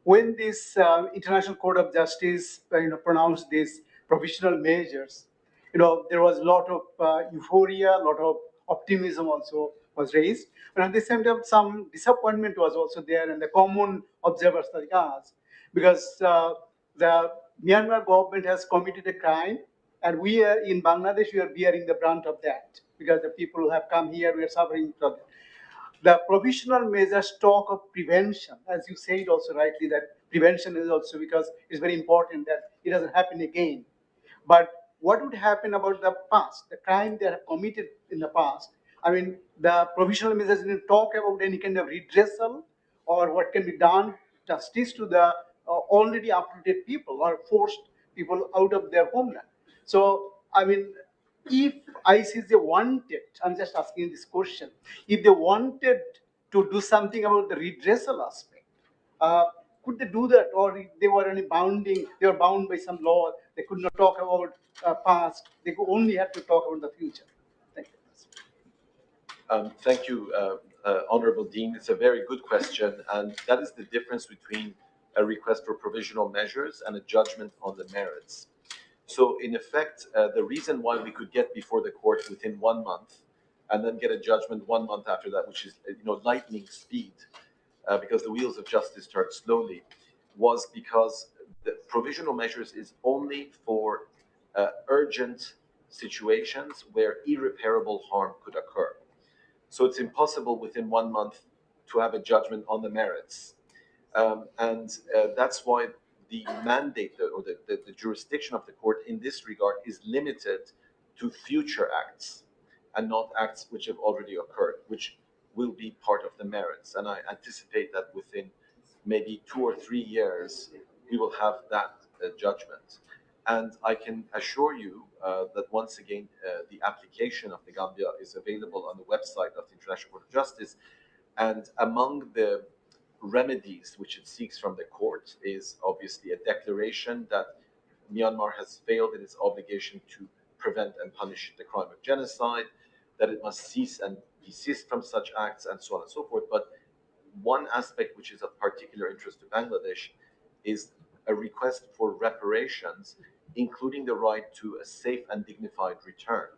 When this International Court of Justice pronounced these provisional measures, there was a lot of euphoria, a lot of optimism also was raised, but at the same time some disappointment was also there, and the common observers like us, because the Myanmar government has committed a crime, and we are in Bangladesh, we are bearing the brunt of that because the people who have come here, we are suffering from it. The provisional measures talk of prevention, as you said also rightly, that prevention is also because it's very important that it doesn't happen again. But what would happen about the past, the crime they have committed in the past? I mean, the provisional measures didn't talk about any kind of redressal or what can be done, justice to the already uprooted people or forced people out of their homeland. So, I mean, if ICJ wanted, I'm just asking this question, if they wanted to do something about the redressal aspect, could they do that, or if they were they were bound by some law, they could not talk about past, they could only have to talk about the future? Thank you. Thank you, Honorable Dean. It's a very good question, and that is the difference between a request for provisional measures and a judgment on the merits. So, in effect, the reason why we could get before the court within 1 month and then get a judgment 1 month after that, which is lightning speed, because the wheels of justice turn slowly, was because the provisional measures is only for urgent situations where irreparable harm could occur. So it's impossible within 1 month to have a judgment on the merits. And that's why the mandate or the jurisdiction of the court in this regard is limited to future acts and not acts which have already occurred, which will be part of the merits. And I anticipate that within maybe 2 or 3 years, we will have that judgment. And I can assure you that once again, the application of the Gambia is available on the website of the International Court of Justice. And among the remedies which it seeks from the court is obviously a declaration that Myanmar has failed in its obligation to prevent and punish the crime of genocide, that it must cease and desist from such acts, and so on and so forth. But one aspect which is of particular interest to Bangladesh is a request for reparations, including the right to a safe and dignified return.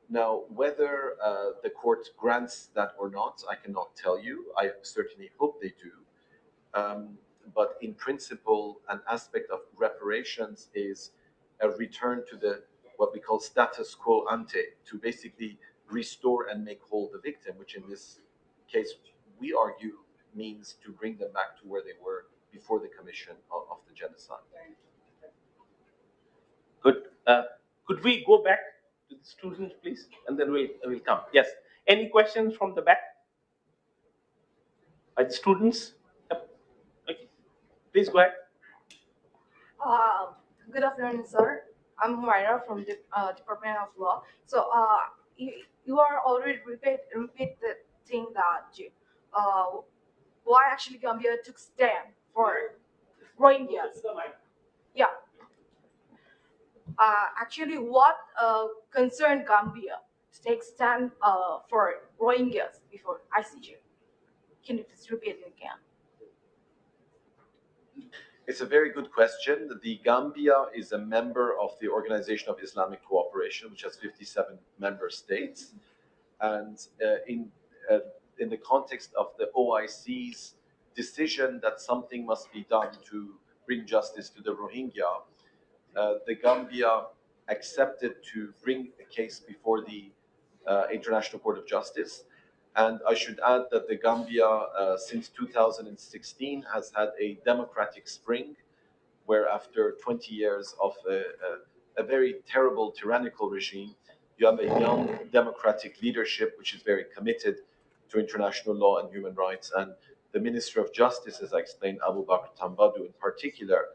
Now, whether the court grants that or not, I cannot tell you. I certainly hope they do. But in principle, an aspect of reparations is a return to the what we call status quo ante, to basically restore and make whole the victim, which in this case we argue means to bring them back to where they were before the commission of the genocide. Good. Could we go back to the students, please, and then we'll come. Yes. Any questions from the back? By the students? Yep. Okay. Please go ahead. Good afternoon, sir. I'm Humaira from the Department of Law. So you are already repeat the thing that why actually Gambia took stand for Rohingyas. Yeah. Actually, what concerned Gambia to take stand for Rohingyas before ICJ? Can you please repeat it again? It's a very good question. The Gambia is a member of the Organization of Islamic Cooperation, which has 57 member states. And in the context of the OIC's decision that something must be done to bring justice to the Rohingya, the Gambia accepted to bring a case before the International Court of Justice. And I should add that the Gambia, since 2016, has had a democratic spring, where after 20 years of a very terrible tyrannical regime, you have a young democratic leadership which is very committed to international law and human rights. And the Minister of Justice, as I explained, Abu Bakr Tambadou in particular,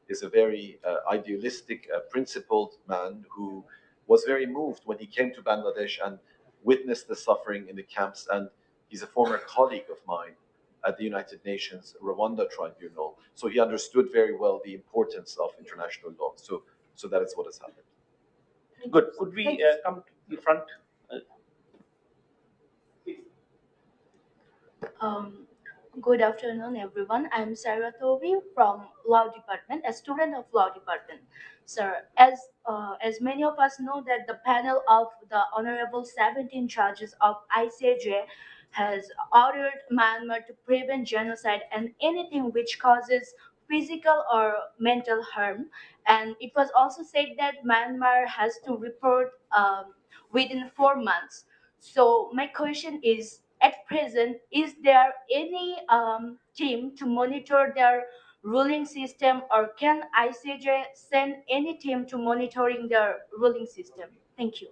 is a very idealistic, principled man who was very moved when he came to Bangladesh and witnessed the suffering in the camps. And he's a former colleague of mine at the United Nations Rwanda Tribunal. So he understood very well the importance of international law. So that is what has happened. Good. Could we come to the front? Good afternoon, everyone. I'm Sarah Toby from Law Department, a student of Law Department. Sir, as many of us know that the panel of the Honorable 17 judges of ICJ has ordered Myanmar to prevent genocide and anything which causes physical or mental harm. And it was also said that Myanmar has to report within 4 months. So my question is, at present, is there any team to monitor their ruling system, or can ICJ send any team to monitoring their ruling system? Thank you.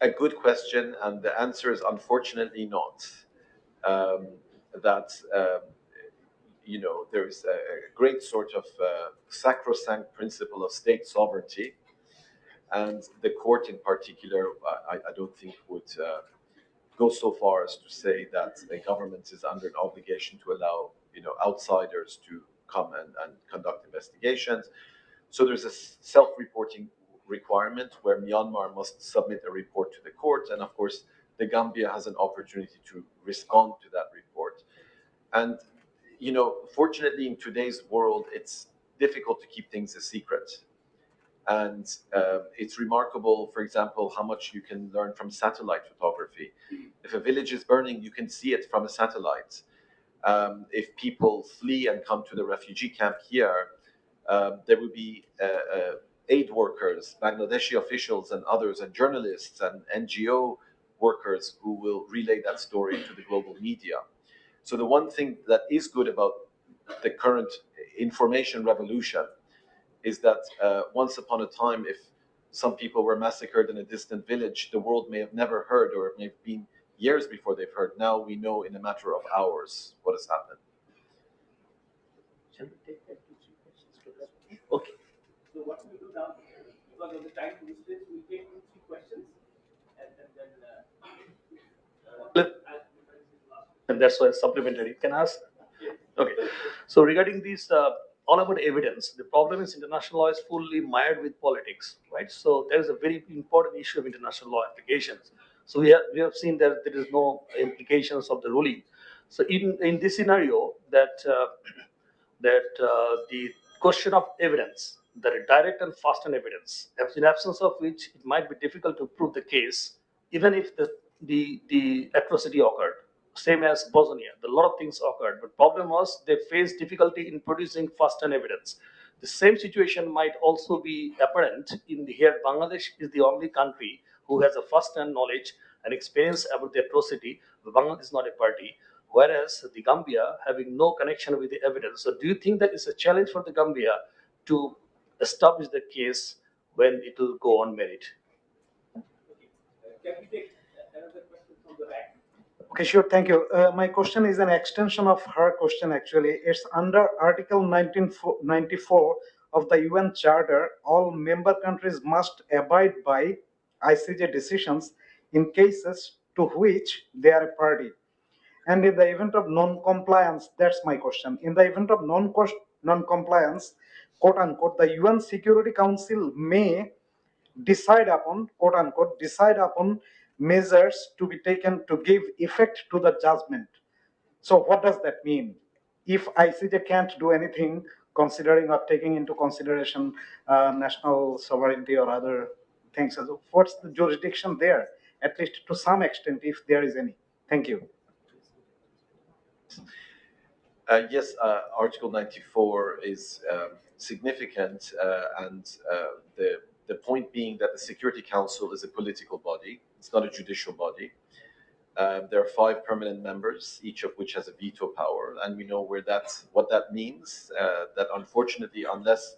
A good question, and the answer is unfortunately not. There is a great sort of sacrosanct principle of state sovereignty, and the court in particular, I don't think would go so far as to say that a government is under an obligation to allow outsiders to come and conduct investigations. So there's a self-reporting requirement where Myanmar must submit a report to the court, and of course the Gambia has an opportunity to respond to that report. And fortunately in today's world it's difficult to keep things a secret. And it's remarkable, for example, how much you can learn from satellite photography. If a village is burning, you can see it from a satellite. If people flee and come to the refugee camp here, there will be aid workers, Bangladeshi officials and others, and journalists and NGO workers who will relay that story to the global media. So the one thing that is good about the current information revolution is that once upon a time, if some people were massacred in a distant village, the world may have never heard, or it may have been years before they've heard. Now we know in a matter of hours what has happened. Shall we take that 2-3 questions? Okay. So what we do now, because of the time constraints, we take 2-3 questions, and then. And that's why supplementary. Can I ask? Okay. So regarding these, all about evidence, the problem is international law is fully mired with politics, right? So there is a very important issue of international law applications. So we have seen that there is no implications of the ruling. So in this scenario, the question of evidence, the direct and fastened evidence, in absence of which it might be difficult to prove the case, even if the atrocity occurred. Same as Bosnia, a lot of things occurred, but problem was they faced difficulty in producing fastened evidence. The same situation might also be apparent in here. Bangladesh is the only country who has a first-hand knowledge and experience about the atrocity. Bangladesh is not a party, whereas the Gambia having no connection with the evidence. So, do you think that it's a challenge for the Gambia to establish the case when it will go on merit? Okay, sure. Thank you. My question is an extension of her question, actually. It's under Article 1994 of the UN Charter. All member countries must abide by ICJ decisions in cases to which they are a party. And in the event of non-compliance, that's my question. In the event of non-compliance, quote unquote, the UN Security Council may decide upon, quote unquote, decide upon measures to be taken to give effect to the judgment. So what does that mean? If ICJ can't do anything, considering or taking into consideration national sovereignty or other things, so what's the jurisdiction there? At least to some extent, if there is any. Thank you. Yes, Article 94 is significant, and the point being that the Security Council is a political body. It's not a judicial body. There are 5 permanent members, each of which has a veto power, and we know what that means. That unfortunately, unless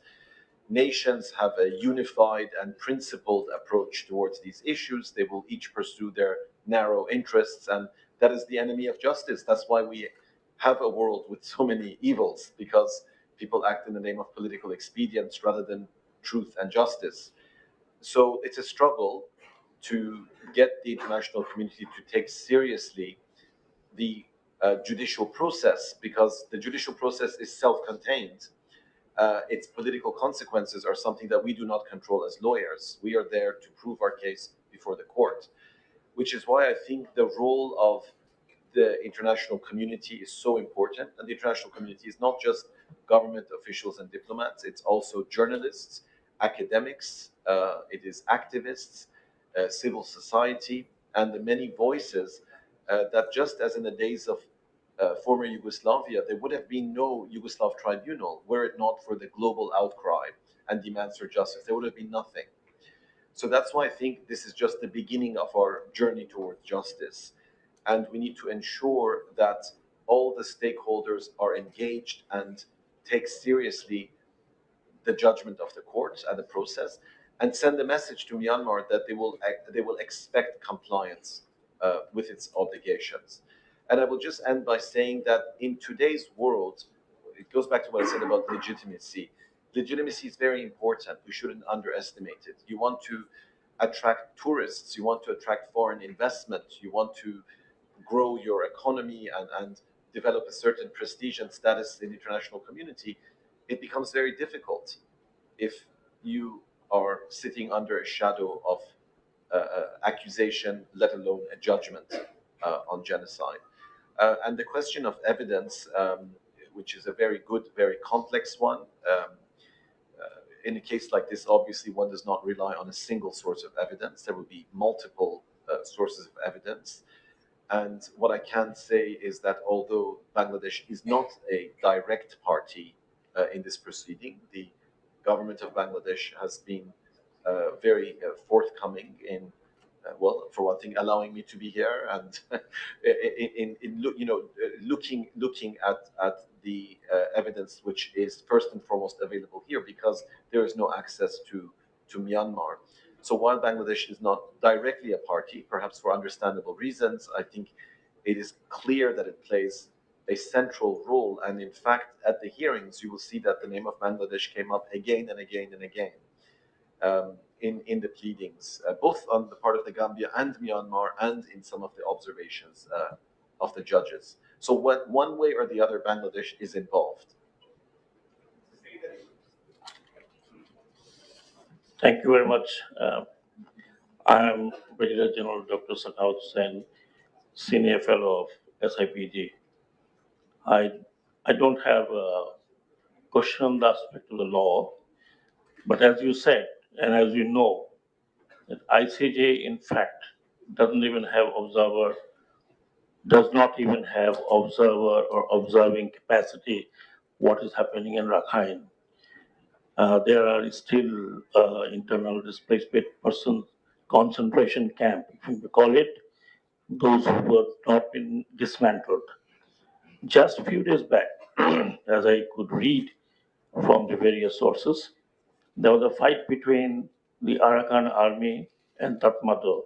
nations have a unified and principled approach towards these issues, they will each pursue their narrow interests, and that is the enemy of justice. That's why we have a world with so many evils, because people act in the name of political expedience rather than truth and justice. So it's a struggle to get the international community to take seriously the judicial process, because the judicial process is self-contained. Its political consequences are something that we do not control as lawyers. We are there to prove our case before the court, which is why I think the role of the international community is so important. And the international community is not just government officials and diplomats, it's also journalists, academics, it is activists, civil society, and the many voices that, just as in the days of former Yugoslavia, there would have been no Yugoslav tribunal were it not for the global outcry and demands for justice. There would have been nothing. So that's why I think this is just the beginning of our journey towards justice. And we need to ensure that all the stakeholders are engaged and take seriously the judgment of the court and the process, and send a message to Myanmar that they will expect compliance with its obligations. And I will just end by saying that in today's world, it goes back to what I said about legitimacy. Legitimacy is very important. We shouldn't underestimate it. You want to attract tourists, you want to attract foreign investment, you want to grow your economy and develop a certain prestige and status in the international community. It becomes very difficult if you are sitting under a shadow of accusation, let alone a judgment on genocide. And the question of evidence, which is a very good, very complex one. In a case like this, obviously, one does not rely on a single source of evidence. There will be multiple sources of evidence. And what I can say is that although Bangladesh is not a direct party in this proceeding, the government of Bangladesh has been very forthcoming in, well, for one thing, allowing me to be here, and looking at the evidence which is first and foremost available here, because there is no access to Myanmar. So while Bangladesh is not directly a party, perhaps for understandable reasons, I think it is clear that it plays a central role. And in fact, at the hearings, you will see that the name of Bangladesh came up again and again and again in the pleadings, both on the part of the Gambia and Myanmar, and in some of the observations of the judges. So one way or the other, Bangladesh is involved. Thank you very much. I am Brigadier General Dr. Sakhaut Sen, Senior Fellow of SIPG, I don't have a question on the aspect of the law, but as you said, and as you know, that ICJ in fact doesn't even have observer, does not even have observer or observing capacity what is happening in Rakhine. There are still internal displaced person concentration camp, if you may call it, those who have not been dismantled. Just a few days back, as I could read from the various sources, there was a fight between the Arakan army and Tatmadaw,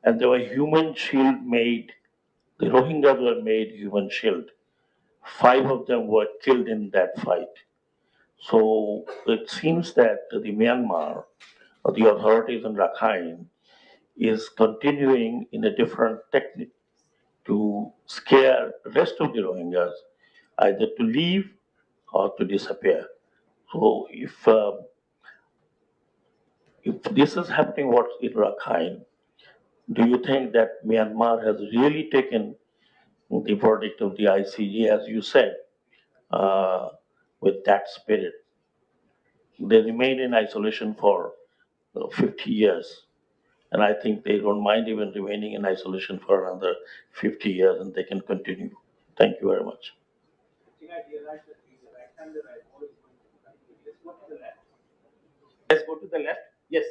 and there were human shield made. The Rohingyas were made human shield. 5 of them were killed in that fight. So it seems that the Myanmar, or the authorities in Rakhine, is continuing in a different technique to scare the rest of the Rohingyas either to leave or to disappear. So if this is happening, what's in Rakhine, do you think that Myanmar has really taken the verdict of the ICJ, as you said, with that spirit? They remain in isolation for 50 years. And I think they don't mind even remaining in isolation for another 50 years and they can continue. Thank you very much. Let's go to the left. Yes.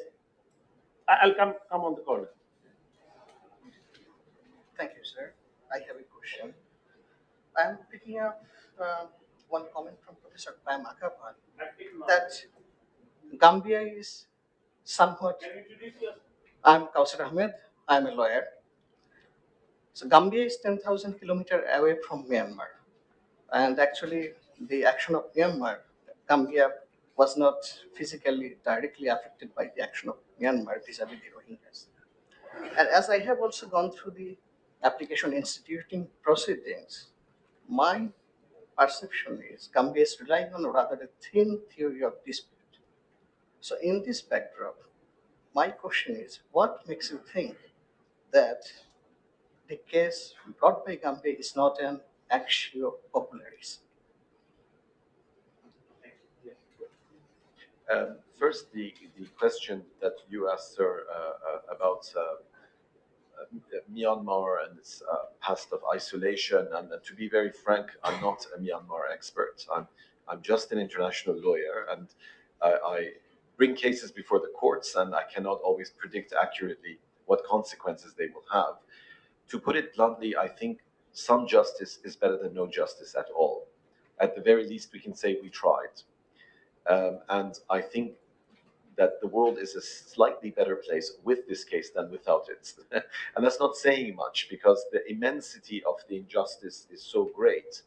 I'll come on the corner. Thank you, sir. I have a question. I'm picking up one comment from Professor Pam Akapan that Gambia is somewhat. I'm Kausar Ahmed. I'm a lawyer. So Gambia is 10,000 kilometers away from Myanmar, and actually, the action of Myanmar, Gambia was not physically directly affected by the action of Myanmar vis-a-vis the Rohingyas. And as I have also gone through the application instituting proceedings, my perception is Gambia is relying on rather a thin theory of dispute. So in this backdrop, my question is, what makes you think that the case brought by Gambia is not an actio popularis? First, the question that you asked, sir, about Myanmar and its past of isolation. And to be very frank, I'm not a Myanmar expert. I'm just an international lawyer, and I bring cases before the courts, and I cannot always predict accurately what consequences they will have. To put it bluntly, I think some justice is better than no justice at all. At the very least, we can say we tried. And I think that the world is a slightly better place with this case than without it. And that's not saying much, because the immensity of the injustice is so great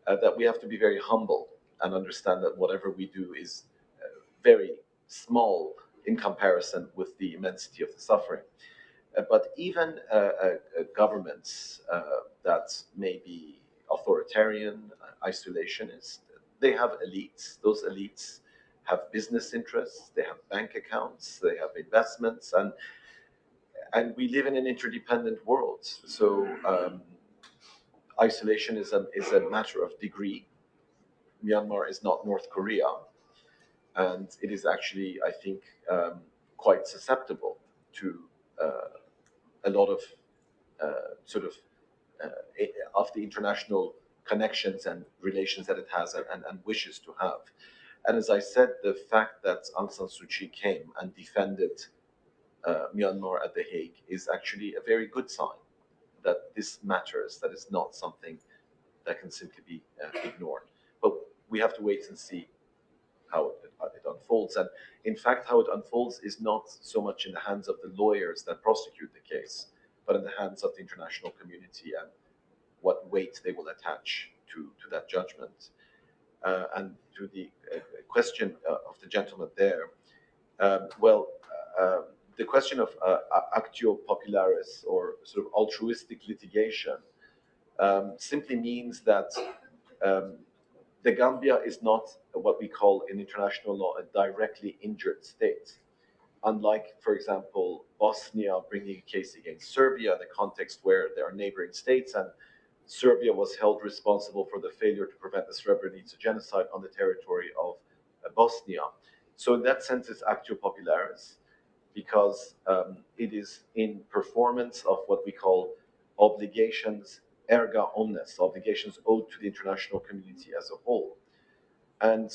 that we have to be very humble and understand that whatever we do is very small in comparison with the immensity of the suffering. But even governments that may be authoritarian, isolationist, they have elites. Those elites have business interests, they have bank accounts, they have investments, and we live in an interdependent world. So isolation is a matter of degree. Myanmar is not North Korea, and it is actually, I think, quite susceptible to a lot of of the international connections and relations that it has and wishes to have. And as I said, the fact that Aung San Suu Kyi came and defended Myanmar at The Hague is actually a very good sign that this matters, that it's not something that can simply be ignored. But we have to wait and see how it unfolds. And in fact, how it unfolds is not so much in the hands of the lawyers that prosecute the case, but in the hands of the international community and what weight they will attach to that judgment. And to the question of the gentleman there, the question of actio popularis, or sort of altruistic litigation, simply means that the Gambia is not what we call in international law a directly injured state. Unlike, for example, Bosnia bringing a case against Serbia, the context where there are neighboring states, and Serbia was held responsible for the failure to prevent the Srebrenica genocide on the territory of Bosnia. So in that sense, it's actio popularis, because it is in performance of what we call obligations erga omnes, obligations owed to the international community as a whole. And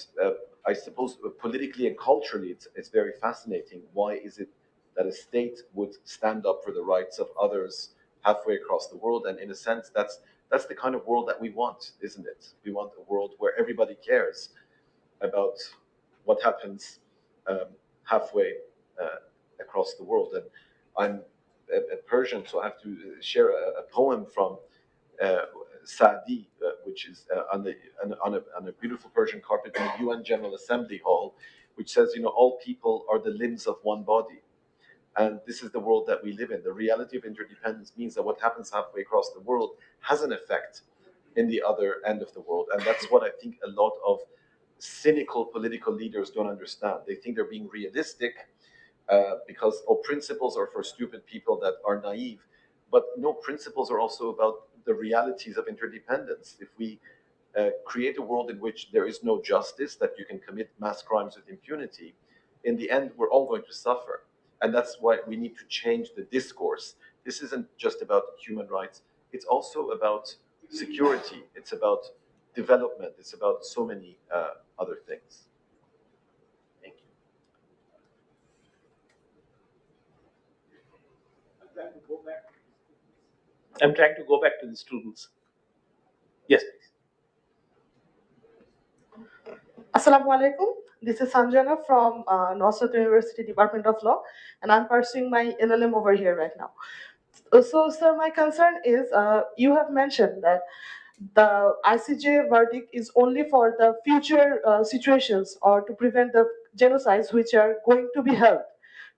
I suppose politically and culturally, it's very fascinating. Why is it that a state would stand up for the rights of others halfway across the world? And in a sense, that's the kind of world that we want, isn't it? We want a world where everybody cares about what happens halfway across the world. And I'm a Persian, so I have to share a poem from Saadi, which is on a beautiful Persian carpet in the UN General Assembly Hall, which says, all people are the limbs of one body. And this is the world that we live in. The reality of interdependence means that what happens halfway across the world has an effect in the other end of the world. And that's what I think a lot of cynical political leaders don't understand. They think they're being realistic because principles are for stupid people that are naive. But no, principles are also about the realities of interdependence. If we create a world in which there is no justice, that you can commit mass crimes with impunity, in the end, we're all going to suffer. And that's why we need to change the discourse. This isn't just about human rights. It's also about security. It's about development. It's about so many other things. Thank you. I'm trying to go back to the students. Yes, please. Assalamu alaikum. This is Sanjana from Nusrat University Department of Law, and I'm pursuing my LLM over here right now. So, sir, my concern is you have mentioned that the ICJ verdict is only for the future situations or to prevent the genocides which are going to be held.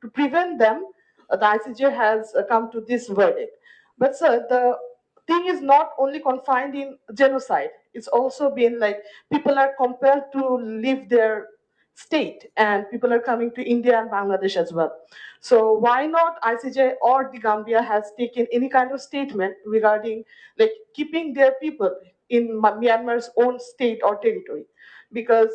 To prevent them, the ICJ has come to this verdict. But, sir, the thing is not only confined in genocide. It's also been like people are compelled to leave their state, and people are coming to India and Bangladesh as well. So why not ICJ or the Gambia has taken any kind of statement regarding like keeping their people in Myanmar's own state or territory? Because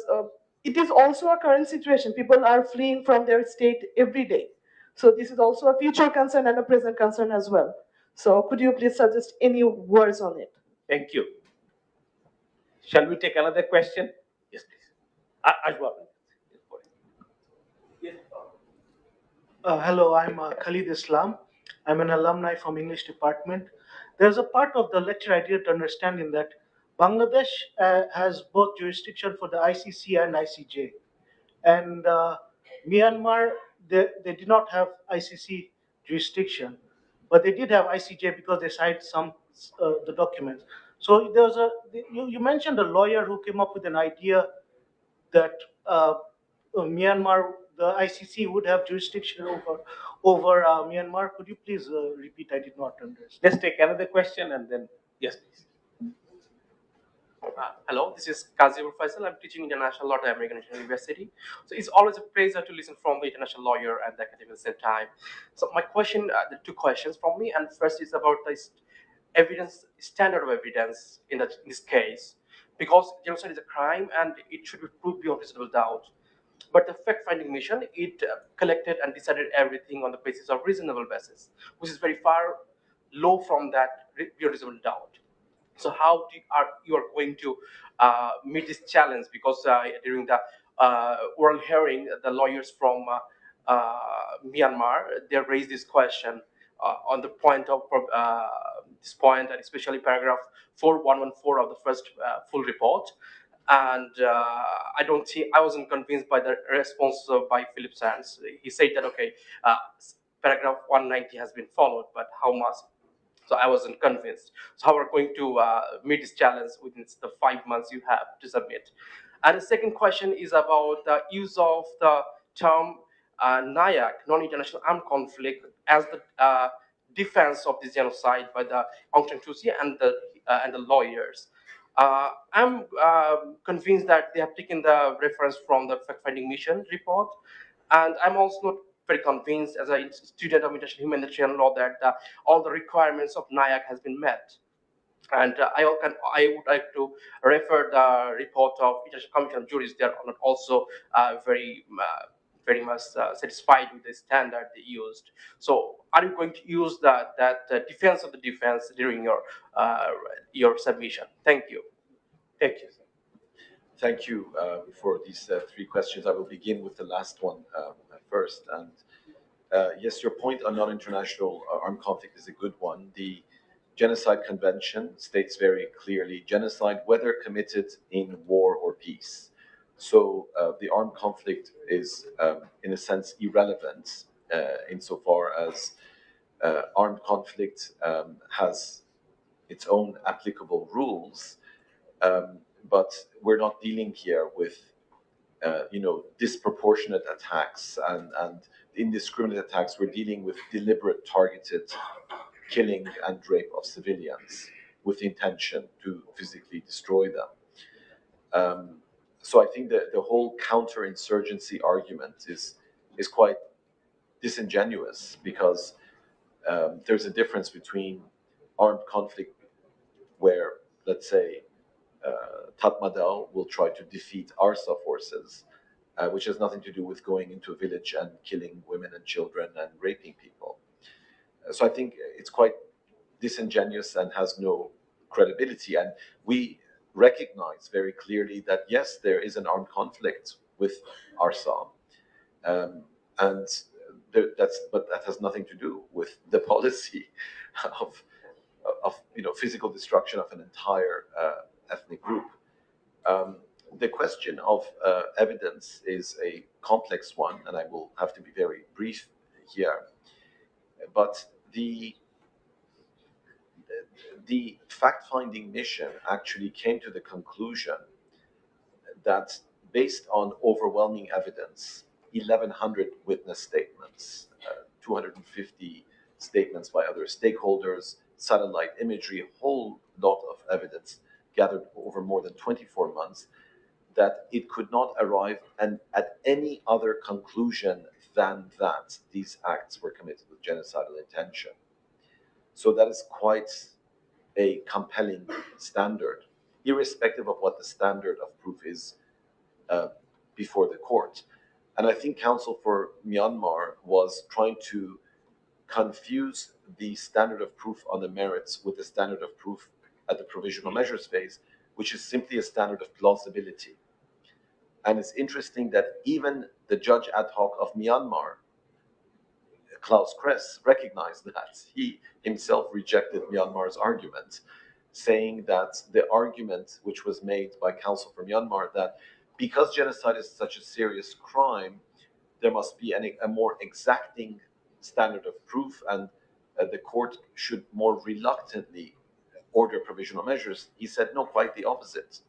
it is also a current situation. People are fleeing from their state every day. So this is also a future concern and a present concern as well. So could you please suggest any words on it? Thank you. Shall we take another question? Yes, please. Ajwab. Hello, I'm Khalid Islam. I'm an alumni from English department. There's a part of the lecture I didn't understand in that Bangladesh has both jurisdiction for the ICC and ICJ. And Myanmar, they did not have ICC jurisdiction, but they did have ICJ because they signed some the documents. So there was you mentioned a lawyer who came up with an idea that Myanmar, the ICC would have jurisdiction over Myanmar. Could you please repeat? I did not understand. Let's take another question and then, yes, please. Hello, this is Kazim Faisal. I'm teaching international law at American National University. So it's always a pleasure to listen from the international lawyer and the academic at the same time. So my question, the two questions from me, and first is about the evidence, standard of evidence in this case, because genocide is a crime and it should be proved beyond reasonable doubt. But the fact-finding mission, it collected and decided everything on the basis of reasonable basis, which is very far low from that beyond reasonable doubt. So how you are going to meet this challenge? Because during the oral hearing, the lawyers from Myanmar, they raised this question on the point of this point, and especially paragraph 4114 of the first full report. And I wasn't convinced by the response by Philip Sands. He said that, okay, paragraph 190 has been followed, but how much? So I wasn't convinced. So how are we going to meet this challenge within the 5 months you have to submit? And the second question is about the use of the term NIAC, non-international armed conflict, as the defense of this genocide by the Aung San Suu Kyi and the lawyers. I'm convinced that they have taken the reference from the fact-finding mission report, and I'm also not very convinced as a student of international humanitarian law that all the requirements of NIAC has been met. And I would like to refer the report of International Commission of Juries. They are not also very much satisfied with the standard they used. So, are you going to use that defense of the defense during your submission? Thank you. Thank you, sir. Thank you for these three questions. I will begin with the last one first. And yes, your point on non-international armed conflict is a good one. The Genocide Convention states very clearly genocide, whether committed in war or peace. So the armed conflict is, in a sense, irrelevant insofar as armed conflict has its own applicable rules, but we're not dealing here with disproportionate attacks and indiscriminate attacks. We're dealing with deliberate, targeted killing and rape of civilians with the intention to physically destroy them. So I think that the whole counterinsurgency argument is quite disingenuous, because there's a difference between armed conflict where, let's say, Tatmadaw will try to defeat ARSA forces, which has nothing to do with going into a village and killing women and children and raping people. So I think it's quite disingenuous and has no credibility. And we recognize very clearly that, yes, there is an armed conflict with ARSA, but that has nothing to do with the policy of physical destruction of an entire ethnic group. The question of evidence is a complex one, and I will have to be very brief here. But the fact-finding mission actually came to the conclusion that, based on overwhelming evidence, 1,100 witness statements, 250 statements by other stakeholders, satellite imagery, a whole lot of evidence gathered over more than 24 months, that it could not arrive at any other conclusion than that these acts were committed with genocidal intention. So that is quite a compelling standard, irrespective of what the standard of proof is before the court. And I think counsel for Myanmar was trying to confuse the standard of proof on the merits with the standard of proof at the provisional measures phase, which is simply a standard of plausibility. And it's interesting that even the judge ad hoc of Myanmar, Klaus Kress, recognized that. He himself rejected Myanmar's argument, saying that the argument which was made by counsel for Myanmar, that because genocide is such a serious crime, there must be a more exacting standard of proof, and the court should more reluctantly order provisional measures. He said, no, quite the opposite.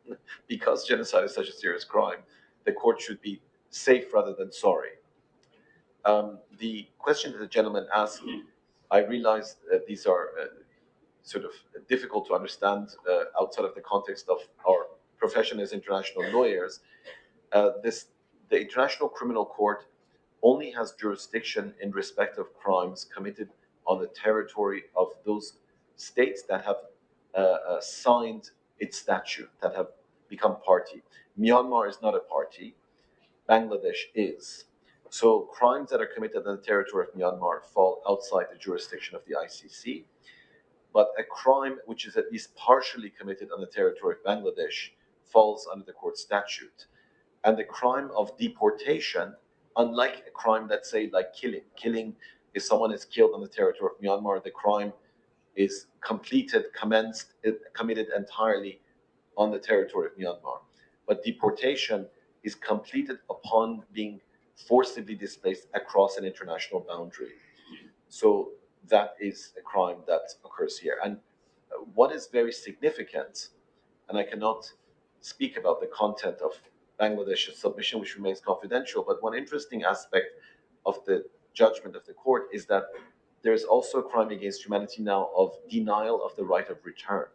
Because genocide is such a serious crime, the court should be safe rather than sorry. The question that the gentleman asked, I realize that these are sort of difficult to understand outside of the context of our profession as international lawyers. The International Criminal Court only has jurisdiction in respect of crimes committed on the territory of those states that have signed its statute, that have become party. Myanmar is not a party. Bangladesh is. So crimes that are committed on the territory of Myanmar fall outside the jurisdiction of the ICC. But a crime which is at least partially committed on the territory of Bangladesh falls under the court statute. And the crime of deportation, unlike a crime, let's say, like killing, if someone is killed on the territory of Myanmar, the crime is committed entirely on the territory of Myanmar. But deportation is completed upon being forcibly displaced across an international boundary. So that is a crime that occurs here. And what is very significant, and I cannot speak about the content of Bangladesh's submission, which remains confidential, but one interesting aspect of the judgment of the court is that there is also a crime against humanity now of denial of the right of return,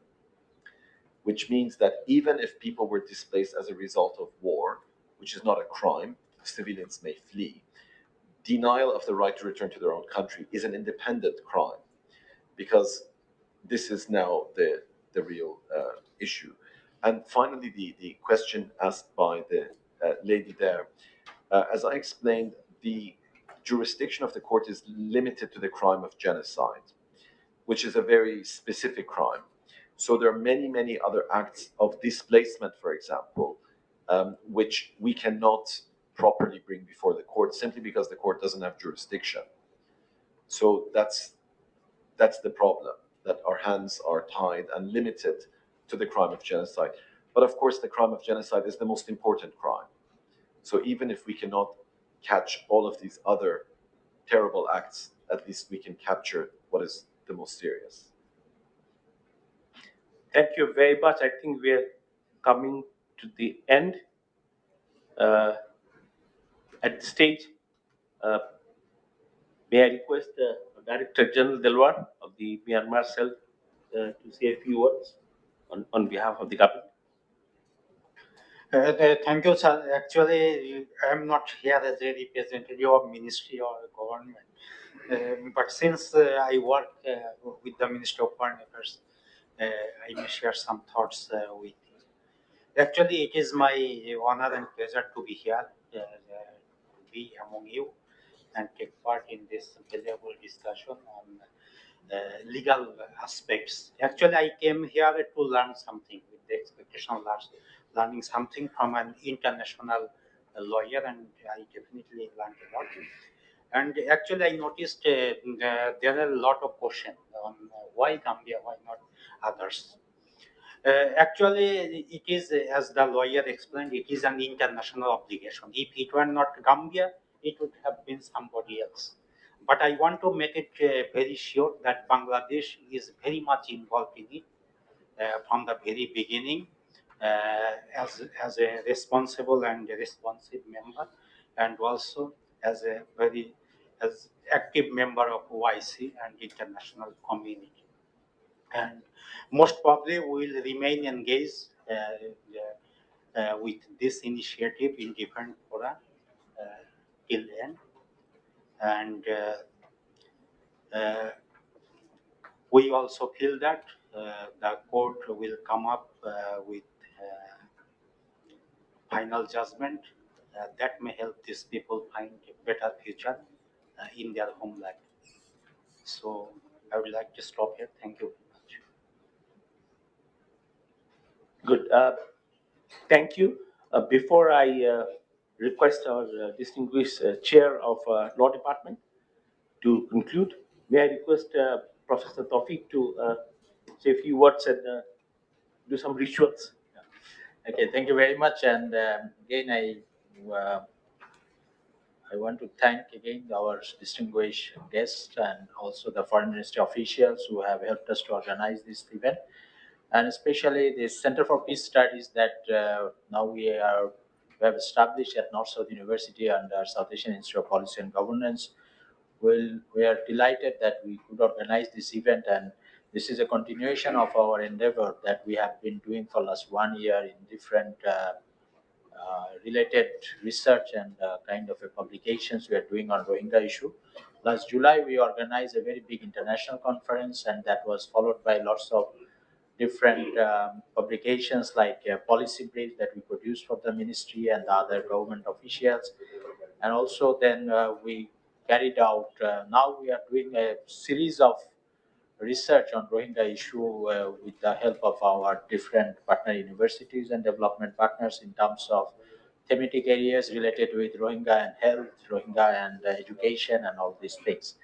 which means that even if people were displaced as a result of war, which is not a crime, civilians may flee, denial of the right to return to their own country is an independent crime, because this is now the the real issue. And finally, the question asked by the lady there, as I explained, the jurisdiction of the court is limited to the crime of genocide, which is a very specific crime. So there are many, many other acts of displacement, for example, which we cannot properly bring before the court simply because the court doesn't have jurisdiction. So that's the problem, that our hands are tied and limited to the crime of genocide. But of course, the crime of genocide is the most important crime. So even if we cannot catch all of these other terrible acts, at least we can capture what is the most serious. Thank you very much. I think we are coming to the end. At this stage, may I request Director General Delwar of the Myanmar Cell to say a few words on behalf of the government. Thank you, sir. Actually, I am not here as a representative of ministry or government. But since I work with the Ministry of Foreign Affairs, I may share some thoughts with you. Actually, it is my honor and pleasure to be here, to be among you and take part in this valuable discussion on legal aspects. Actually, I came here to learn something with the expectation of learning something from an international lawyer, and I definitely learned a lot. And actually, I noticed there are a lot of questions on why Gambia, why not others. Actually, it is, as the lawyer explained, it is an international obligation. If it were not Gambia, it would have been somebody else. But I want to make it very sure that Bangladesh is very much involved in it from the very beginning as a responsible and a responsive member, and also as active member of OIC and international community. And most probably we will remain engaged with this initiative in different fora till end. And we also feel that the court will come up with final judgment that may help these people find a better future in their homeland. So I would like to stop here. Thank you very much. Good. Thank you. Before I request our distinguished chair of Law Department to conclude, may I request Professor Tawfiq to say a few words and do some rituals. Okay, thank you very much. And again, I want to thank again our distinguished guests and also the Foreign Ministry officials who have helped us to organize this event, and especially the Center for Peace Studies that now we have established at North-South University under South Asian Institute of Policy and Governance. We are delighted that we could organize this event, and this is a continuation of our endeavor that we have been doing for last 1 year in different related research and kind of a publications we are doing on Rohingya issue. Last July, we organized a very big international conference, and that was followed by lots of different publications like policy brief that we produced for the ministry and the other government officials. And also then we carried out, now we are doing a series of research on Rohingya issue with the help of our different partner universities and development partners in terms of thematic areas related with Rohingya and health, Rohingya and education and all these things.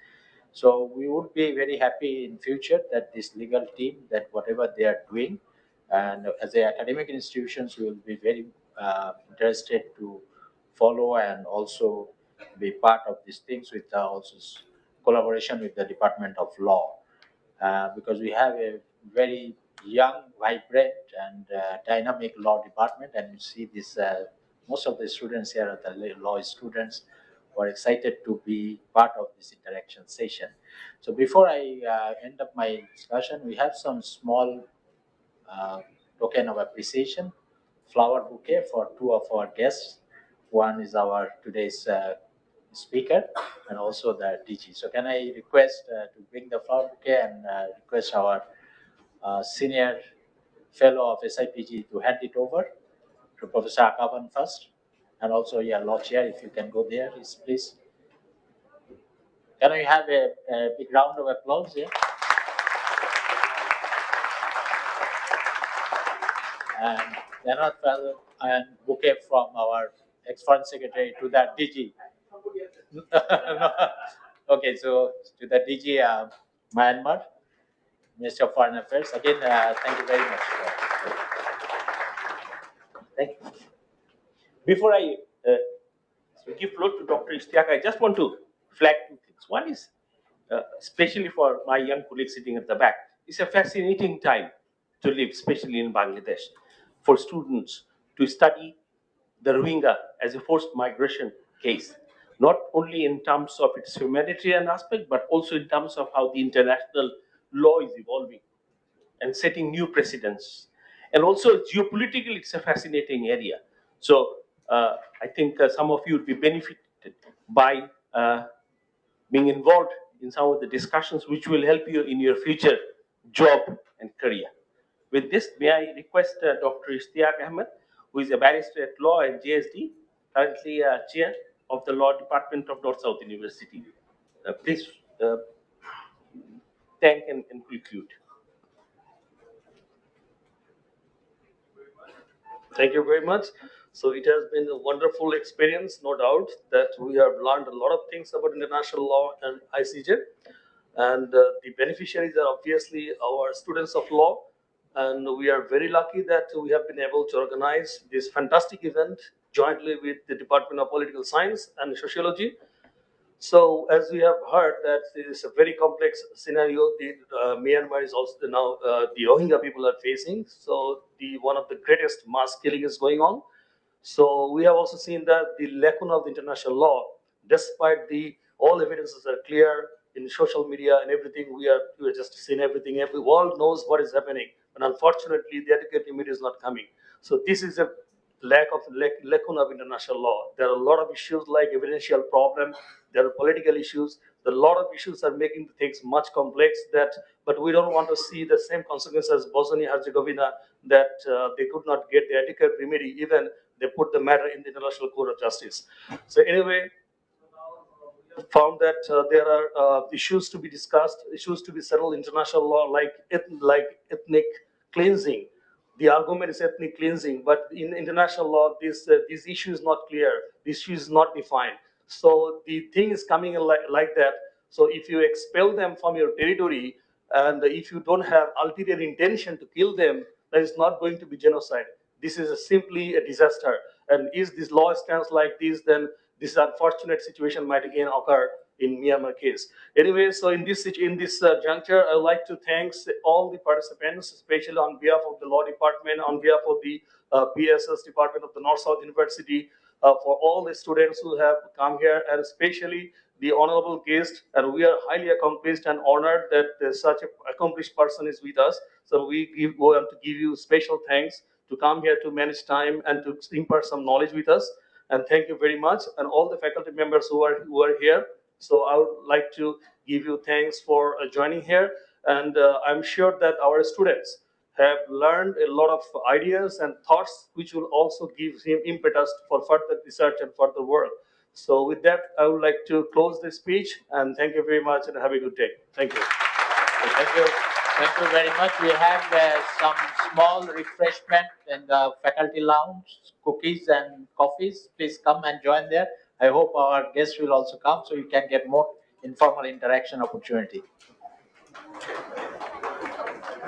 So we would be very happy in future that this legal team, that whatever they are doing, and as a academic institutions, we will be very interested to follow and also be part of these things with also collaboration with the Department of Law, because we have a very young, vibrant, and dynamic law department, and you see this. Most of the students here are the law students who are excited to be part of this interaction session. So before I end up my discussion, we have some small token of appreciation, flower bouquet for two of our guests. One is our today's speaker and also the DG. So can I request to bring the flower bouquet and request our senior fellow of SIPG to hand it over to Professor Akavan first, and also law chair, if you can go there, please. Can we have a big round of applause here? And Leonard Feather and bouquet from our ex-foreign secretary to the DG. Okay, so to the DG Myanmar, Minister of Foreign Affairs. Again, thank you very much. Thank you. Before I give floor to Dr. Ishtiaq, I just want to flag two things. One is, especially for my young colleagues sitting at the back, it's a fascinating time to live, especially in Bangladesh, for students to study the Rohingya as a forced migration case, not only in terms of its humanitarian aspect, but also in terms of how the international law is evolving and setting new precedents. And also geopolitically, it's a fascinating area. So I think some of you would be benefited by being involved in some of the discussions which will help you in your future job and career. With this, may I request Dr. Ishtiaq Ahmed, who is a barrister at law at JSD, currently chair of the Law Department of North-South University. Please thank and conclude. Thank you very much. So it has been a wonderful experience, no doubt, that we have learned a lot of things about international law and ICJ. And the beneficiaries are obviously our students of law. And we are very lucky that we have been able to organize this fantastic event jointly with the Department of Political Science and Sociology. So as we have heard that it is a very complex scenario the Myanmar is also now the Rohingya people are facing. So one of the greatest mass killing is going on. So we have also seen that the lacuna of the international law, despite all evidences are clear in social media and everything, we are just seeing everything. Every world knows what is happening, but unfortunately, the adequate media is not coming. So this is a lacuna of international law. There are a lot of issues like evidential problem. There are political issues. A lot of issues are making things much complex. But we don't want to see the same consequences as Bosnia-Herzegovina, that they could not get the adequate remedy, even they put the matter in the International Court of Justice. So anyway, found that there are issues to be discussed, issues to be settled in international law, like ethnic cleansing. The argument is ethnic cleansing, but in international law, this issue is not clear. This issue is not defined. So the thing is coming in like that. So if you expel them from your territory, and if you don't have ulterior intention to kill them, then it's not going to be genocide. This is simply a disaster. And if this law stands like this, then this unfortunate situation might again occur in Myanmar case. Anyway, so in this juncture, I would like to thank all the participants, especially on behalf of the Law Department, on behalf of the PSS Department of the North-South University, for all the students who have come here, and especially the honorable guest. And we are highly accomplished and honored that such an accomplished person is with us. So we want to give you special thanks to come here to manage time and to impart some knowledge with us. And thank you very much, and all the faculty members who are here. So I would like to give you thanks for joining here, and I'm sure that our students have learned a lot of ideas and thoughts, which will also give him impetus for further research and further work. So with that, I would like to close the speech, and thank you very much, and have a good day. Thank you. Thank you. Thank you very much. We have some small refreshment in the faculty lounge, cookies and coffees. Please come and join there. I hope our guests will also come so you can get more informal interaction opportunity.